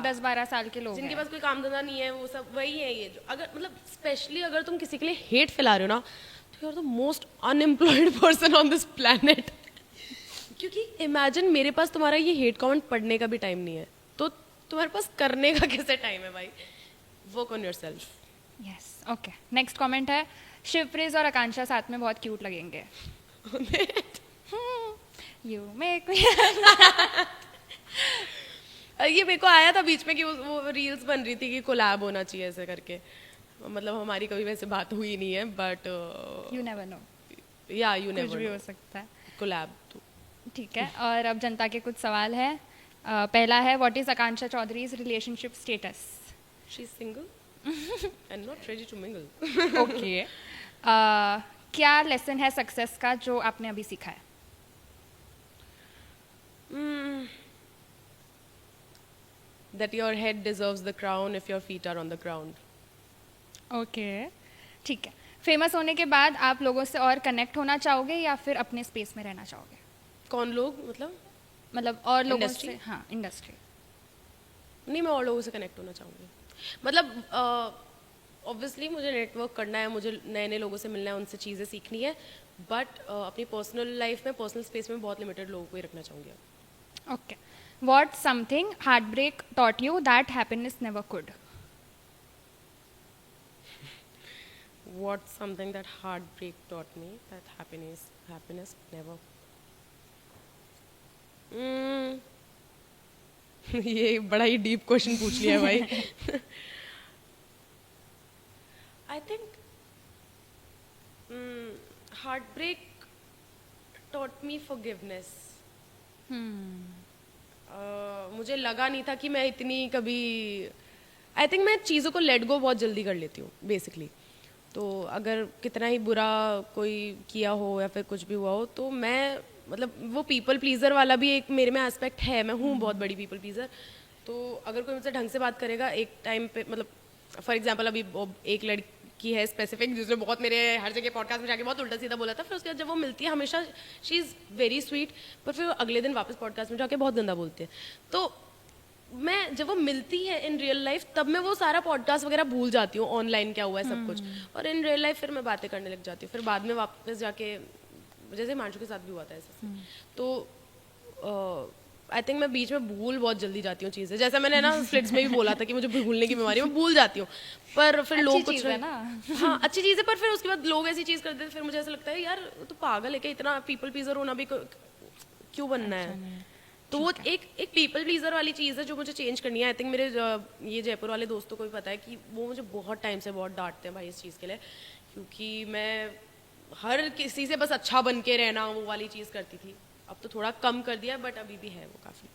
10-12 साल के लोग जिनके हैं. पास कोई काम धंधा नहीं है, वो सब वही है. ये जो अगर मतलब स्पेशली अगर तुम किसी के लिए हेट फैला रहे हो ना, तो you are the most unemployed person on this planet. क्योंकि इमेजिन मेरे पास तुम्हारा ये हेट कमेंट पढ़ने का भी टाइम नहीं है, तो तुम्हारे पास करने का कैसे टाइम है भाई? Work on yourself. Yes, okay. Next comment है शिवप्रीत और आकांक्षा साथ में बहुत क्यूट लगेंगे. You make me. ये मेरे को आया था बीच में कि वो रील्स बन रही थी कि कोलैब होना चाहिए ऐसे करके. मतलब हमारी कभी वैसे बात हुई नहीं है, बट यू नेवर नो, या यू कुछ नेवर भी हो सकता है. कोलैब तो ठीक है. और अब जनता के कुछ सवाल है. पहला है what is Akanksha Chaudhary's relationship status? She is single and not ready to mingle. Okay. क्या लेसन है सक्सेस का जो आपने अभी सीखा है? That your head deserves the crown if your feet are on the ground. Okay, ठीक है. फेमस होने के बाद आप लोगों से और कनेक्ट होना चाहोगे या फिर अपने स्पेस में रहना चाहोगे? कौन लोग मतलब? मतलब और लोगों Industry? से. हाँ, इंडस्ट्री. नहीं, मैं और लोगों से कनेक्ट होना चाहूँगी. मतलब ऑब्वियसली मुझे नेटवर्क करना है, मुझे नए नए लोगों से मिलना है, उनसे चीज़ें सीखनी है, बट अपनी पर्सनल लाइफ में, पर्सनल स्पेस में बहुत लिमिटेड लोगों को ही रखना चाहूँगी. Okay. What something heartbreak taught you that happiness never could? What's something that heartbreak taught me that happiness never. ये बड़ा ही डीप क्वेश्चन पूछ लिया भाई. I think heartbreak taught me forgiveness. मुझे लगा नहीं था कि मैं इतनी कभी, आई थिंक मैं चीज़ों को लेट गो बहुत जल्दी कर लेती हूँ बेसिकली. तो अगर कितना ही बुरा कोई किया हो या फिर कुछ भी हुआ हो, तो मैं मतलब वो पीपल प्लीज़र वाला भी एक मेरे में एस्पेक्ट है. मैं हूँ बहुत बड़ी पीपल प्लीज़र. तो अगर कोई मुझसे ढंग से बात करेगा एक टाइम पे, मतलब फॉर एग्जांपल अभी एक लड़की है स्पेसिफिक जिसने बहुत मेरे हर जगह पॉडकास्ट में जाके बहुत उल्टा सीधा बोला था, फिर उसके बाद जब वो मिलती है हमेशा शी इज़ वेरी स्वीट, पर फिर अगले दिन वापस पॉडकास्ट में जाके बहुत गंदा बोलती है. तो मैं जब वो मिलती है इन रियल लाइफ, तब मैं वो सारा पॉडकास्ट वगैरह भूल जाती हूँ, ऑनलाइन क्या हुआ है सब कुछ, और इन रियल लाइफ फिर मैं बातें करने लग जाती हूँ. फिर बाद में वापस जाके, जैसे मांशु के साथ भी हुआ था ऐसे. तो आई थिंक मैं बीच में भूल बहुत जल्दी जाती हूँ चीज़ें. जैसा मैंने ना स्प्लिट्स में भी बोला था कि मुझे भूलने की बीमारी है, मैं भूल जाती हूँ. पर फिर लोग कुछ है ना. हाँ अच्छी चीज़ है, पर फिर उसके बाद लोग ऐसी चीज़ करते हैं, फिर मुझे ऐसा लगता है यार तो पागल है क्या, इतना पीपल प्लीजर होना भी क्यों बनना है. तो वो एक पीपल प्लीजर वाली चीज़ है जो मुझे चेंज करनी है. आई थिंक मेरे ये जयपुर वाले दोस्तों को भी पता है कि वो मुझे बहुत टाइम से बहुत डांटते हैं भाई इस चीज़ के लिए, क्योंकि मैं हर किसी से बस अच्छा बन के रहना वो वाली चीज़ करती थी. अब तो थोड़ा कम कर दिया, बट अभी भी है वो काफ़ी.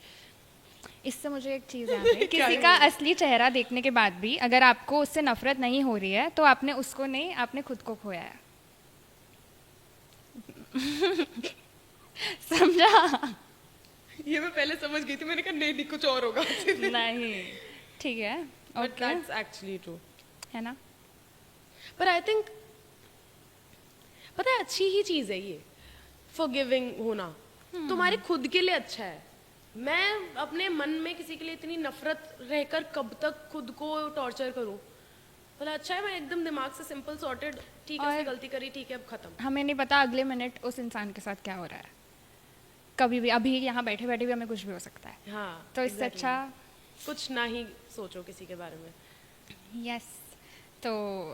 इससे मुझे एक चीज़ याद है. किसी का असली चेहरा देखने के बाद भी अगर आपको उससे नफरत नहीं हो रही है, तो आपने उसको नहीं, आपने खुद को खोया है. समझा? ये मैं पहले समझ गई थी, मैंने कहा नहीं कुछ और होगा. नहीं, ठीक है. बट दैट्स एक्चुअली ट्रू, है ना. पर आई थिंक पता है अच्छी ही चीज़ है ये फॉरगिविंग होना. तुम्हारे खुद के लिए अच्छा है. मैं अपने मन में किसी के लिए इतनी नफरत रहकर कब तक खुद को टॉर्चर करूं. बोला अच्छा है मैं एकदम दिमाग से सिंपल सॉर्टेड, ठीक है उसने गलती करी, ठीक है अब खत्म. हमें नहीं पता अगले मिनट उस इंसान के साथ क्या हो रहा है. कभी भी अभी यहाँ बैठे बैठे भी हमें कुछ भी हो सकता है, हाँ तो इससे अच्छा कुछ ना ही सोचो किसी के बारे में। यस। तो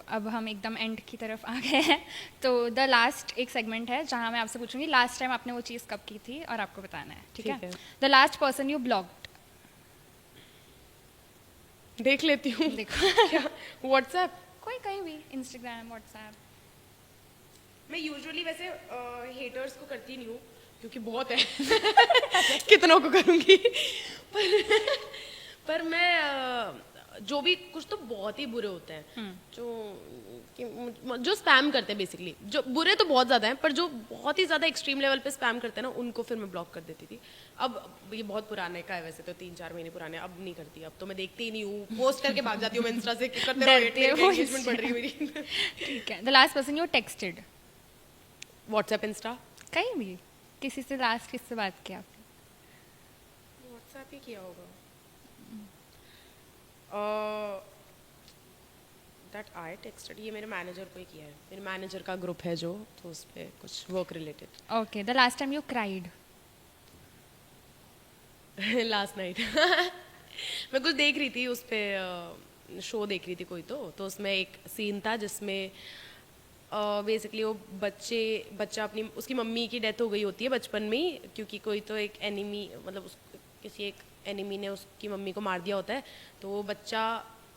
अब हम एकदम एंड की तरफ आ गए हैं, तो द लास्ट एक सेगमेंट है जहाँ मैं आपसे पूछूंगी लास्ट टाइम आपने वो चीज़ कब की थी और आपको बताना है, ठीक है? The last person you blogged. देख लेती हूँ। देखो क्या व्हाट्सएप? कोई कहीं भी, इंस्टाग्राम, व्हाट्सएप। मैं यूजुअली वैसे हेटर्स को करती नहीं हूँ क्योंकि बहुत है कितनों को करूँगी पर मैं जो भी कुछ तो बहुत ही बुरे होते हैं जो स्पैम करते हैं बेसिकली, जो बुरे तो बहुत ज़्यादा हैं पर जो बहुत ही ज़्यादा एक्सट्रीम लेवल पे स्पैम करते हैं ना उनको फिर मैं ब्लॉक कर देती थी। अब ये बहुत पुराने का है वैसे तो, 3-4 महीने पुराने, अब नहीं करती, अब तो मैं देखती ही नहीं हूँ, पोस्ट करके भाग जाती हूँ मैं इंस्टा से, करते रहो, engagement बढ़ रही है मेरी। ठीक है। The last person you texted. WhatsApp, Insta, कहीं भी किसी से लास्ट किससे बात किया आपने? व्हाट्सएप ही किया होगा। दैट आई टेक्स्टेड, ये मेरे मैनेजर को ही किया है, मेरे मैनेजर का ग्रुप है जो, तो उस पर कुछ work related. Okay. The last time you cried. Last night मैं कुछ देख रही थी उस पर, शो देख रही थी कोई, तो उसमें एक सीन था जिसमें बेसिकली वो बच्चा अपनी, उसकी मम्मी की डेथ हो गई होती है बचपन में ही, क्योंकि कोई तो एक एनिमी, मतलब किसी एक एनिमी ने उसकी मम्मी को मार दिया होता है, तो वो बच्चा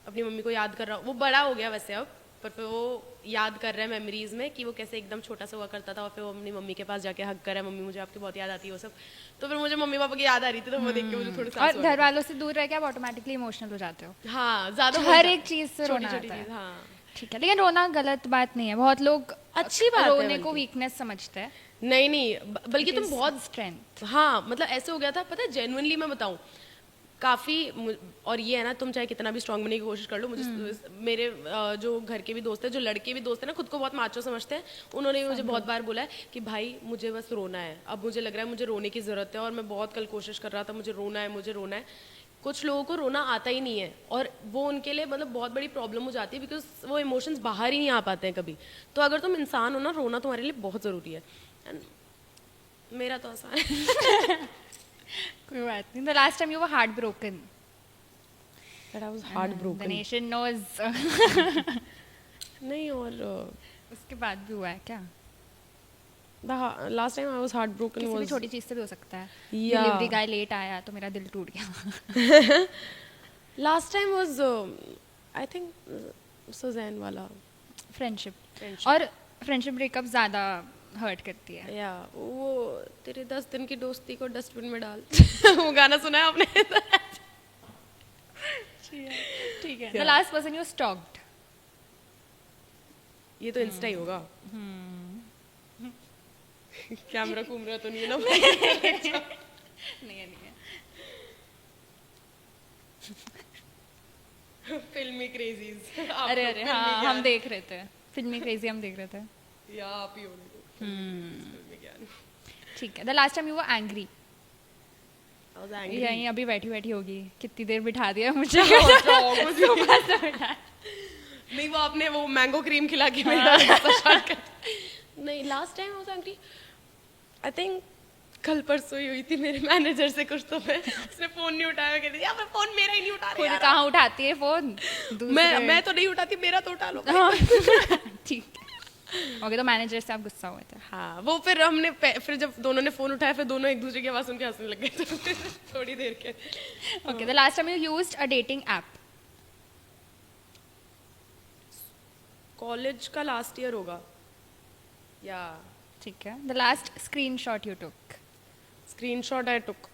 अपनी मम्मी को याद कर रहा, वो बड़ा हो गया वैसे अब, पर फिर वो याद कर रहा है मेमोरीज में कि वो कैसे एकदम छोटा सा हुआ करता था, और फिर वो अपनी मम्मी के पास जाके हक कर रहा है, मम्मी मुझे आपकी बहुत याद आती है वो सब, तो फिर मुझे मम्मी पापा की याद आ रही थी, तो वो देख के मुझे थोड़ा सा और घर वालों से दूर रह के आप ऑटोमेटिकली इमोशनल हो जाते हो। हाँ, ज्यादा हर एक चीज से रोना छोटी आता है। हाँ ठीक है, लेकिन रोना गलत बात नहीं है, बहुत लोग अच्छी बात है रोने को बल्कि। वीकनेस समझते हैं। नहीं बल्कि तुम बहुत स्ट्रेंथ। हाँ, मतलब ऐसे हो गया था, पता है, जेन्युइनली मैं बताऊं, काफ़ी, और ये है ना, तुम चाहे कितना भी स्ट्रांग बनने की कोशिश कर लो, मुझे मेरे जो घर के भी दोस्त हैं, जो लड़के भी दोस्त हैं ना, खुद को बहुत माचो समझते हैं, उन्होंने भी मुझे बहुत बार बोला है कि भाई मुझे बस रोना है, अब मुझे लग रहा है मुझे रोने की ज़रूरत है, और मैं बहुत कल कोशिश कर रहा था, मुझे रोना है। कुछ लोगों को रोना आता ही नहीं है, और वो उनके लिए मतलब बहुत बड़ी प्रॉब्लम हो जाती है, बिकॉज वो इमोशंस बाहर ही नहीं आ पाते हैं कभी। तो अगर तुम इंसान हो ना, रोना तुम्हारे लिए बहुत ज़रूरी है। मेरा तो आसान है। कोई बात नहीं। The last time you were heart broken. That I was heartbroken. The nation knows. नहीं, और उसके बाद भी हुआ है क्या? the last time I was heartbroken किसी भी was, छोटी चीज से भी हो सकता है। Yeah. डिलीवरी गाय लेट आया तो मेरा दिल टूट गया। last time was I think Suzanne वाला फ्रेंडशिप। और फ्रेंडशिप ब्रेकअप ज्यादा हर्ट करती है। या वो तेरे 10 दिन की दोस्ती को डस्टबिन में डाल वो गाना सुना है आपने? ठीक है। The last person you stocked. ये तो इंस्टा ही होगा। कैमरा घूम रहा तो नहीं है ना? नहीं है। फिल्मी क्रेजीज। अरे हाँ, हम देख रहे थे फिल्मी क्रेजी, हम देख रहे थे। या आप ही होने दो। फिल्मी ज्ञान। ठीक है। The last time you were angry. I was angry. यहीं अभी बैठी होगी, कितनी देर बिठा दिया मुझे। नहीं, वो आपने वो मैंगो क्रीम खिला के मेरा स्टार्ट कर। नहीं, last time I was angry, I think कल परसों ही हुई थी मेरे मैनेजर से कुछ, तो मैं उसने फोन नहीं उठाया, कहती यार मैं फोन मेरा ही नहीं उठा रही यार। कहाँ उठाती है फोन? मैं तो नहीं उठाती, मेरा तो उठा लो। ठीक है। ओके, तो मैनेजर से आप गुस्सा हुए थे? हाँ, वो फिर जब दोनों ने फोन उठाया, फिर दोनों एक दूसरे की आवाज सुन के हंसने लग गए, तो फिर थोड़ी देर के। Okay. The last time you used a dating app. College का लास्ट ईयर होगा या। ठीक है। The last screenshot you took. Screenshot I took,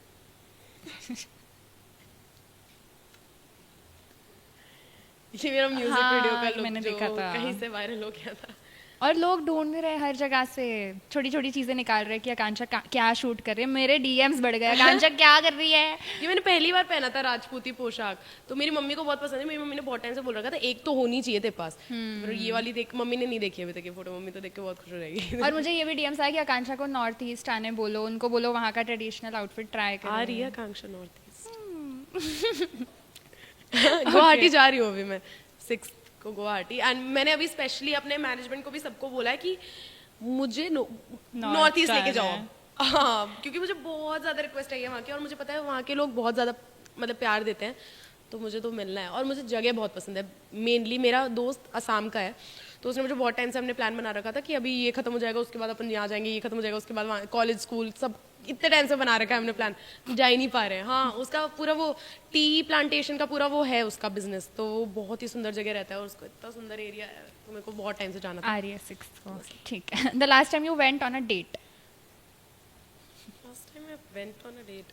ये मेरा म्यूजिक हाँ, वीडियो का लुक मैंने जो देखा था। कहीं से वायरल हो गया था। और लोग ढूंढ रहे हैं हर जगह से, छोटी छोटी चीजें निकाल रहे हैं कि आकांक्षा क्या शूट कर रही है। मेरे डीएम्स बढ़ गए, आकांक्षा क्या कर रही है। ये मैंने पहली बार पहना था राजपूती पोशाक, तो मेरी मम्मी को बहुत पसंद है। मेरी मम्मी ने बहुत टाइम से बोल रखा था एक तो होनी चाहिए तेरे पास। पर ये वाली देख, मम्मी ने नहीं देखी अभी तक ये फोटो, मम्मी तो देख के बहुत खुश हो जाएगी। और मुझे ये भी डीएम्स आया कि आकांक्षा को नॉर्थ ईस्ट आने बोलो, उनको बोलो वहाँ का ट्रेडिशनल आउटफिट ट्राई करो। आ रही है आकांक्षा नॉर्थ ईस्ट। गुवाहाटी जा रही हूँ अभी मैं 6 को गुवाहाटी, एंड मैंने अभी स्पेशली अपने मैनेजमेंट को भी सबको बोला है कि मुझे नॉर्थ ईस्ट लेके जाओ। हाँ, क्योंकि मुझे बहुत ज़्यादा रिक्वेस्ट आई है वहाँ की, और मुझे पता है वहाँ के लोग बहुत ज़्यादा मतलब प्यार देते हैं, तो मुझे तो मिलना है। और मुझे जगह बहुत पसंद है। मेनली मेरा दोस्त असम का है, तो उसने मुझे बहुत टाइम से हमने प्लान बना रखा था कि अभी ये खत्म हो जाएगा उसके बाद अपन यहाँ जाएंगे, ये खत्म हो जाएगा उसके बाद वहाँ कॉलेज स्कूल सब इतने टाइम से बना रखा है हमने प्लान, जा ही नहीं पा रहे हैं। हाँ, उसका पूरा वो टी प्लांटेशन का पूरा वो है उसका बिजनेस, तो वो बहुत ही सुंदर जगह रहता है और उसका इतना सुंदर एरिया है, तो मेरे को बहुत टाइम से जाना था। RES6 को, ठीक है। The last time you went on a date? Last time I went on a date,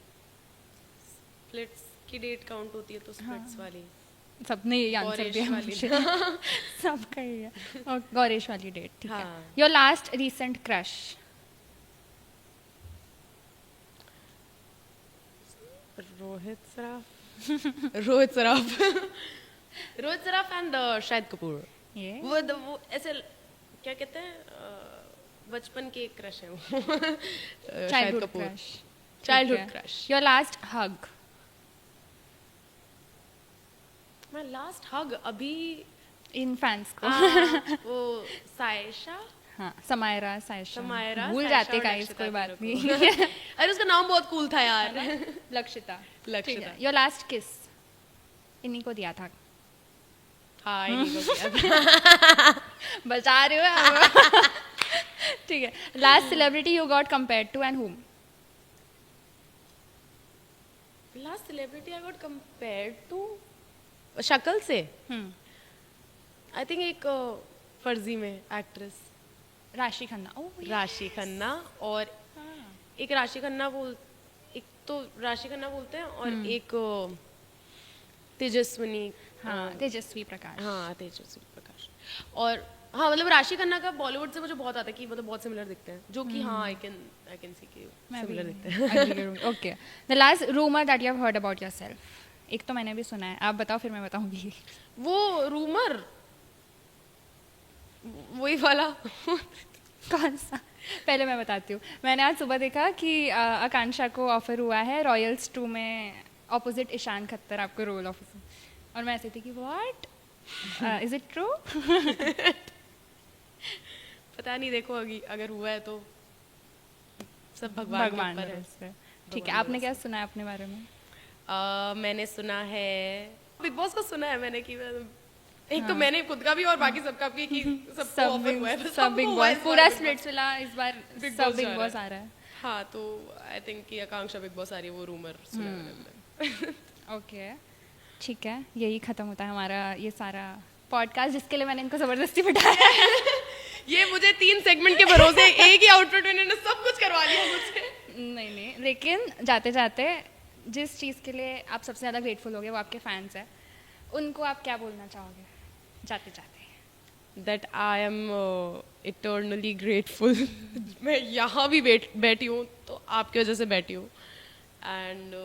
splits की डेट काउंट होती है तो स्प्लिट्स वाली, सबने ये आंसर गौरेश दिया वाली। मुझे। सबका ही है। और गौरेश वाली डेट, ठीक है। हाँ। Your last recent crush? Rohit Saraf. Rohit Saraf. Rohit Saraf and Shahid Kapoor. ये वो ऐसे क्या कहते हैं, बचपन के क्रश है वो। Shahid childhood Kapoor. Crush. Childhood crush. Your last hug? My last hug अभी इन फैंस को। वो सायशा, हाँ, समायरा, सायशा, समायरा, भूल सायशा जाते और गाइस, लक्षिता कोई बात तीनों नहीं। को। अरे उसका नाम बहुत कूल था यार। लक्षिता। लक्षिता। योर लास्ट किस? इन्हीं को दिया था। हाँ, इन्हीं को किया था। बचा रहे हो आप। ठीक है। Last celebrity you got compared to and whom? Last celebrity I got compared to, शक्ल से आई थिंक एक फर्जी में एक्ट्रेस राशि खन्ना। ओह, राशि खन्ना, और एक राशि खन्ना एक तो राशि खन्ना बोलते हैं, और एक तेजस्विनी। हाँ, तेजस्वी प्रकाश। हाँ, तेजस्वी प्रकाश। और हाँ, मतलब राशि खन्ना का बॉलीवुड से मुझे बहुत आता है कि मतलब बहुत सिमिलर दिखते हैं, जो कि हाँ आई कैन सी कि सिमिलर दिखते हैं। Okay. The last rumour that you have heard about yourself? एक तो मैंने भी सुना है, आप बताओ फिर मैं बताऊंगी। वो रूमर वही वाला। कौन सा? पहले मैं बताती हूँ। मैंने आज सुबह देखा कि आकांक्षा को ऑफर हुआ है रॉयल्स 2 में अपोजिट ईशान खत्तर आपको रोल ऑफर, और मैं ऐसी थी कि व्हाट, इज इट ट्रू? पता नहीं, देखो अगर हुआ है तो सब भगवान के भगवान ऊपर है। भरोसे। ठीक है, आपने क्या सुना है अपने बारे में? मैंने सुना है, बिग बॉस को सुना है मैंने कि एक तो मैंने खुद का भी और बाकी सबका भी कि सबको ऑफर हुआ है, तो सब बिग सबको हुआ है बॉस इस पूरा बार Big स्प्लिट्स वाला इस बार Big सब Boss बिग जा बॉस रहा आ रहा है। Boss। हाँ, तो आई थिंक कि आकांक्षा बिग बॉस आ रही है, वो रूमर सुना है मैंने। ओके, ठीक है। यही खत्म होता है हमारा ये सारा पॉडकास्ट, जिसके लिए मैंने इनको जबरदस्ती बिठाया है। ये मुझे 3 सेगमेंट के भरोसे एक ही आउटफिट में इन्होंने सब कुछ करवा लिया मुझसे। नहीं, लेकिन जाते जाते जिस चीज़ के लिए आप सबसे ज़्यादा ग्रेटफुल होगे वो आपके फैंस हैं, उनको आप क्या बोलना चाहोगे जाते जाते? That I am eternally grateful। मैं यहाँ भी बैठी हूँ तो आपकी वजह से बैठी हूँ, एंड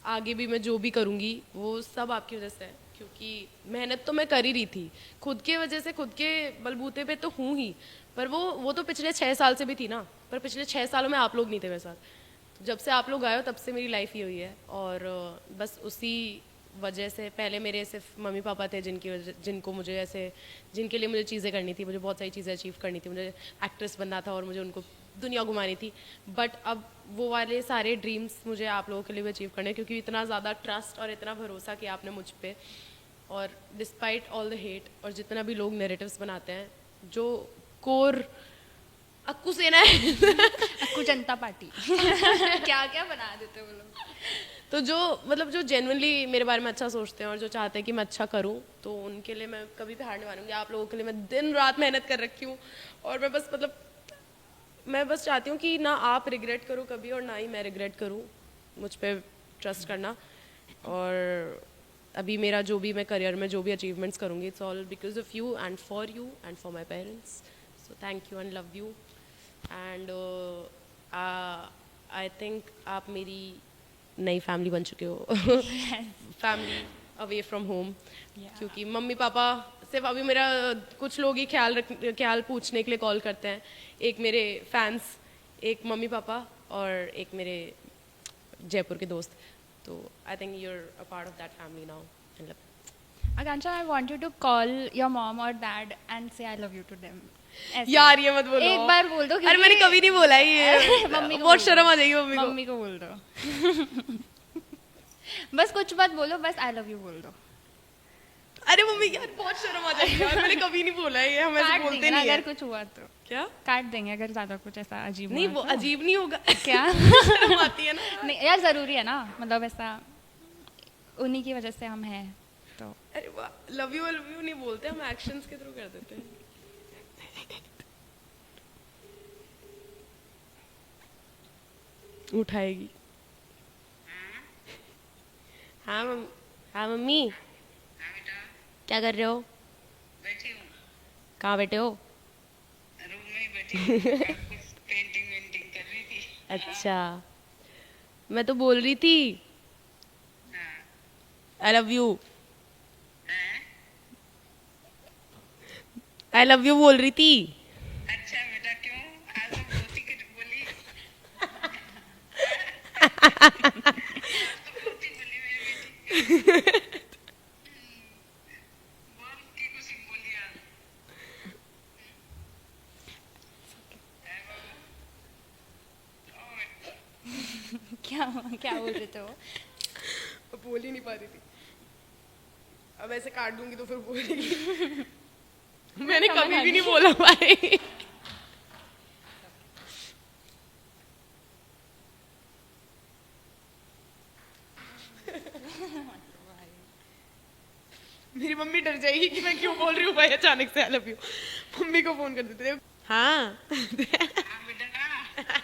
आगे भी मैं जो भी करूँगी वो सब आपकी वजह से है, क्योंकि मेहनत तो मैं कर ही रही थी खुद के वजह से, खुद के बलबूते पे तो हूँ ही, पर वो तो पिछले 6 साल से भी थी ना, पर पिछले 6 सालों में आप लोग नहीं थे मेरे साथ, तो जब से आप लोग आए हो तब से मेरी लाइफ ही हुई है, और बस उसी वजह से पहले मेरे सिर्फ मम्मी पापा थे जिनको मुझे ऐसे, जिनके लिए मुझे चीज़ें करनी थी, मुझे बहुत सारी चीज़ें अचीव करनी थी, मुझे एक्ट्रेस बनना था और मुझे उनको दुनिया घुमानी थी, बट अब वो वाले सारे ड्रीम्स मुझे आप लोगों के लिए भी अचीव करने हैं, क्योंकि इतना ज़्यादा ट्रस्ट और इतना भरोसा किया आपने मुझ पे, और डिस्पाइट ऑल द हेट और जितना भी लोग नेरेटिव्स बनाते हैं, जो कोर अक्कू सेना है अक्कू जनता पार्टी क्या क्या बना देते वो लोग, तो जो मतलब जो जेन्युइनली मेरे बारे में अच्छा सोचते हैं और जो चाहते हैं कि मैं अच्छा करूं, तो उनके लिए मैं कभी भी हार नहीं मानूंगी। आप लोगों के लिए मैं दिन रात मेहनत कर रखी हूँ, और मैं बस चाहती हूँ कि ना आप रिग्रेट करो कभी और ना ही मैं रिग्रेट करूँ, मुझ पर ट्रस्ट करना। और अभी मेरा जो भी मैं करियर में जो भी अचीवमेंट्स करूँगी, it's all because of you and for my parents, so thank you and love you, and I think आप मेरी नई फैमिली बन चुके हो। फैमिली अवे फ्रॉम होम, क्योंकि मम्मी पापा सिर्फ अभी मेरा कुछ लोग ही ख्याल पूछने के लिए कॉल करते हैं, एक मेरे फैंस, एक मम्मी पापा और एक मेरे जयपुर के दोस्त, तो I think you are a part of that family now and love. Akansha, I want you to call your mom or dad and say I love you to them. ऐसे। यार ये मत बोलो, एक बार बोल दो अरे मैंने कभी नहीं बोला ये। मम्मी को बहुत बोल शर्म दो। आ जाएगी मम्मी को। मम्मी को बोल दो। बस कुछ बात बोलो, बस आई लव यू बोल दो। अरे मम्मी यार बहुत शर्म आ जाएगी यार, मैंने कभी नहीं बोला है ये, हम ऐसे काट बोलते देंगे ना नहीं अगर है। कुछ हुआ तो। क्या काट देंगे अगर ज्यादा कुछ ऐसा अजीब नहीं, हुआ वो तो। अजीब नहीं होगा। क्या? शर्म आती है ना। नहीं यार जरूरी है ना, मतलब ऐसा उन्हीं की वजह से हम हैं तो। अरे वाह, लव यू नहीं बोलते हम, एक्शंस के थ्रू कर देते हैं। उठाएगी। हाँ मम्मी क्या कर रहे हो? बैठी हूँ, कहाँ बैठे हो? रूम में ही बैठी हूँ। कुछ पेंटिंग वेंटिंग कर रही थी। अच्छा, मैं तो बोल रही थी हाँ, आई लव यू। हैं? आई लव यू बोल रही थी। अच्छा बेटा, क्यों आज तो बहुत ही कुछ बोली। आज तो बहुत ही बोली मेरी बेटी। बहुत की कुछ बोली आज। है बाबू? और क्या बोल रहे थे वो? बोल ही नहीं पा रही थी, अब ऐसे काट दूंगी तो फिर बोलेगी। मैंने कभी भी नहीं बोला भाई। मेरी मम्मी डर जाएगी कि मैं क्यों बोल रही हूँ भाई अचानक से आई लव यू। मम्मी को फोन कर देते थे। हाँ हाँ बेटा,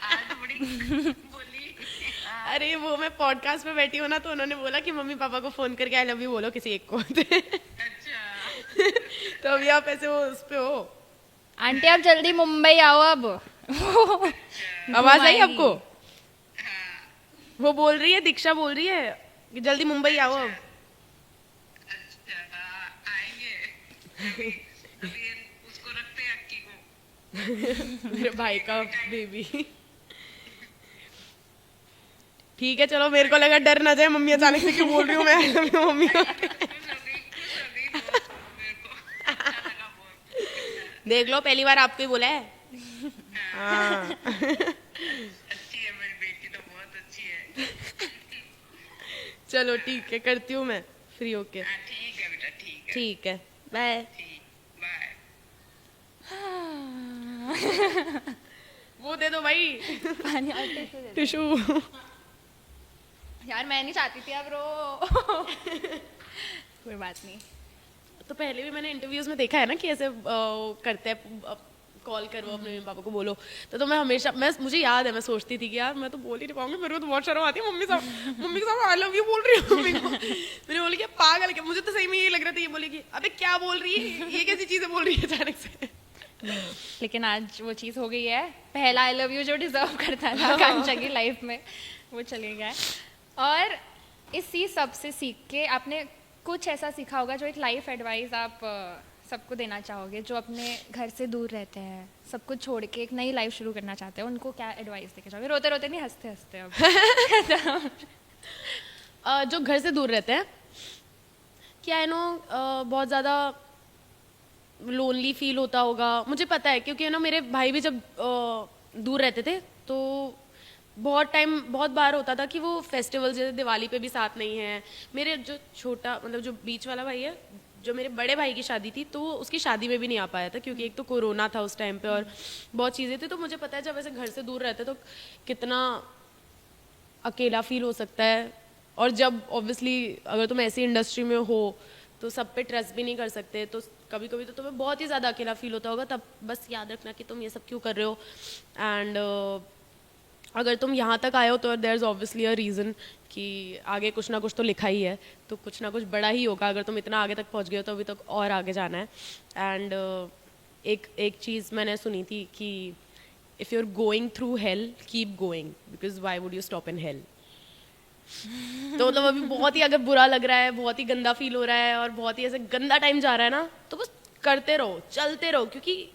आज तो बड़ी बोली। अरे वो मैं पॉडकास्ट पे बैठी हूँ ना, तो उन्होंने बोला कि मम्मी पापा को फोन करके आई लव यू बोलो किसी एक को। अच्छा, तो अभी आप ऐसे वो उस पे हो। आंटी आप जल्दी मुंबई आओ अब। आवाज आई आपको? हाँ, वो बोल रही है, दीक्षा बोल रही है कि जल्दी मुंबई आओ अब। अच्छा, आएंगे। अभी अभी उसको रखते हैं, अक्की को। मेरे भाई का बेबी। ठीक है चलो, मेरे को लगा डर ना जाए मम्मी अचानक से क्यों बोल रही हूँ मैं I love you मम्मी को। खुश हो गई बहुत, मेरे को अच्छा लगा बहुत। देख लो पहली बार आपको ही बोला है। हाँ। अच्छी है मेरी बेटी, तो बहुत अच्छी है। चलो ठीक है, करती हूँ मैं फ्री होके। हाँ ठीक है बेटा, ठीक है, ठीक है, बाय। ठीक, बाय। वो दे दो भाई पानी और टिश्यू दे दो। टिशू। यार मैं नहीं चाहती थी अब रो। कोई बात नहीं। तो पहले भी मैंने इंटरव्यूज में देखा है ना कि ऐसे करते हैं, कॉल करो अपने मम्मी पापा को बोलो। तो मैं हमेशा मुझे याद है, मैं सोचती थी कि यार मैं तो बोल ही नहीं पाऊंगी, मेरे को तो बहुत शर्म आती है मम्मी के साथ आई लव यू बोल रही हूँ मम्मी को। मैंने बोली कि पागल क्या, मुझे तो सही में ये लग रहा था ये बोलेगी अबे क्या बोल रही है, ये कैसी चीजें बोल रही है अचानक से। लेकिन आज वो चीज़ हो गई है, पहला आई लव यू जो डिजर्व करता था आकांक्षा की लाइफ में वो चले गया है। और इसी सब से सीख के आपने कुछ ऐसा सीखा होगा जो एक लाइफ एडवाइस आप सबको देना चाहोगे, जो अपने घर से दूर रहते हैं, सब कुछ छोड़ के एक नई लाइफ शुरू करना चाहते हैं, उनको क्या एडवाइस देना चाहोगे? रोते रोते नहीं, हंसते हंसते अब। जो घर से दूर रहते हैं, क्या है नो बहुत ज़्यादा लोनली फील होता होगा, मुझे पता है, क्योंकि ना मेरे भाई भी जब दूर रहते थे तो बहुत बार होता था कि वो फेस्टिवल जैसे दिवाली पे भी साथ नहीं है। मेरे जो छोटा मतलब जो बीच वाला भाई है, जो मेरे बड़े भाई की शादी थी, तो वो उसकी शादी में भी नहीं आ पाया था क्योंकि एक तो कोरोना था उस टाइम पे और बहुत चीज़ें थी। तो मुझे पता है जब ऐसे घर से दूर रहते तो कितना अकेला फील हो सकता है। और जब ऑब्वियसली अगर तुम ऐसी इंडस्ट्री में हो तो सब पे ट्रस्ट भी नहीं कर सकते, तो कभी कभी तो तुम्हें बहुत ही ज़्यादा अकेला फील होता होगा। तब बस याद रखना कि तुम ये सब क्यों कर रहे हो। एंड अगर तुम यहाँ तक आए हो तो there is obviously a reason कि आगे कुछ ना कुछ तो लिखा ही है, तो कुछ ना कुछ बड़ा ही होगा। अगर तुम इतना आगे तक पहुँच गए हो तो अभी तक और आगे जाना है। एंड एक चीज़ मैंने सुनी थी कि if you are going through hell keep going because why would you stop in hell. तो मतलब अभी बहुत ही अगर बुरा लग रहा है, बहुत ही गंदा फील हो रहा है और बहुत ही ऐसे गंदा टाइम जा रहा है ना, तो बस करते रहो, चलते रहो, क्योंकि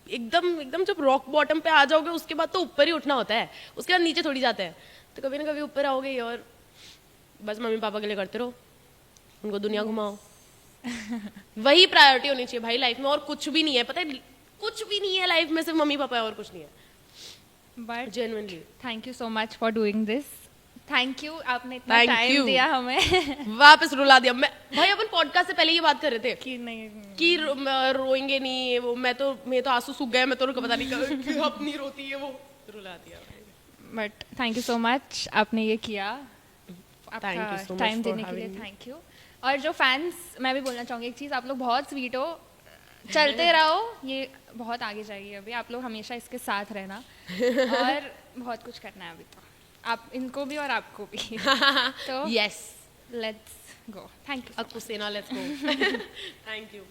एकदम जब रॉक बॉटम पे आ जाओगे उसके बाद तो ऊपर ही उठना होता है, उसके बाद नीचे थोड़ी जाते हैं। तो कभी ना कभी ऊपर आओगे ही और बस मम्मी पापा के लिए करते रहो, उनको दुनिया घुमाओ। वही प्रायोरिटी होनी चाहिए भाई लाइफ में, और कुछ भी नहीं है। पता है कुछ भी नहीं है लाइफ में, सिर्फ मम्मी पापा है और कुछ नहीं है but genuinely. Thank you so much for doing this, thank you, आपने इतना Thank टाइम you. दिया हमें वापस रुला दिया मैं भाई। अपन पॉडकास्ट से पहले ये बात कर रहे थे कि नहीं कि रोएंगे नहीं, वो मैं तो आंसू सूख गए, मैं तो पता नहीं कि अब नहीं रोती है, वो रुला दिया। But thank you so much, आपने ये किया, Thank you so आपका much टाइम for देने के लिए having me. Thank you. और जो फैंस, मैं भी बोलना चाहूँगी एक चीज़, आप लोग बहुत स्वीट हो, चलते रहो, ये बहुत आगे जाइए, अभी आप लोग हमेशा इसके साथ रहना और बहुत कुछ करना है अभी, तो आप इनको भी और आपको भी तो yes, let's go, thank you. Akku सेना, लेट्स गो। Thank you.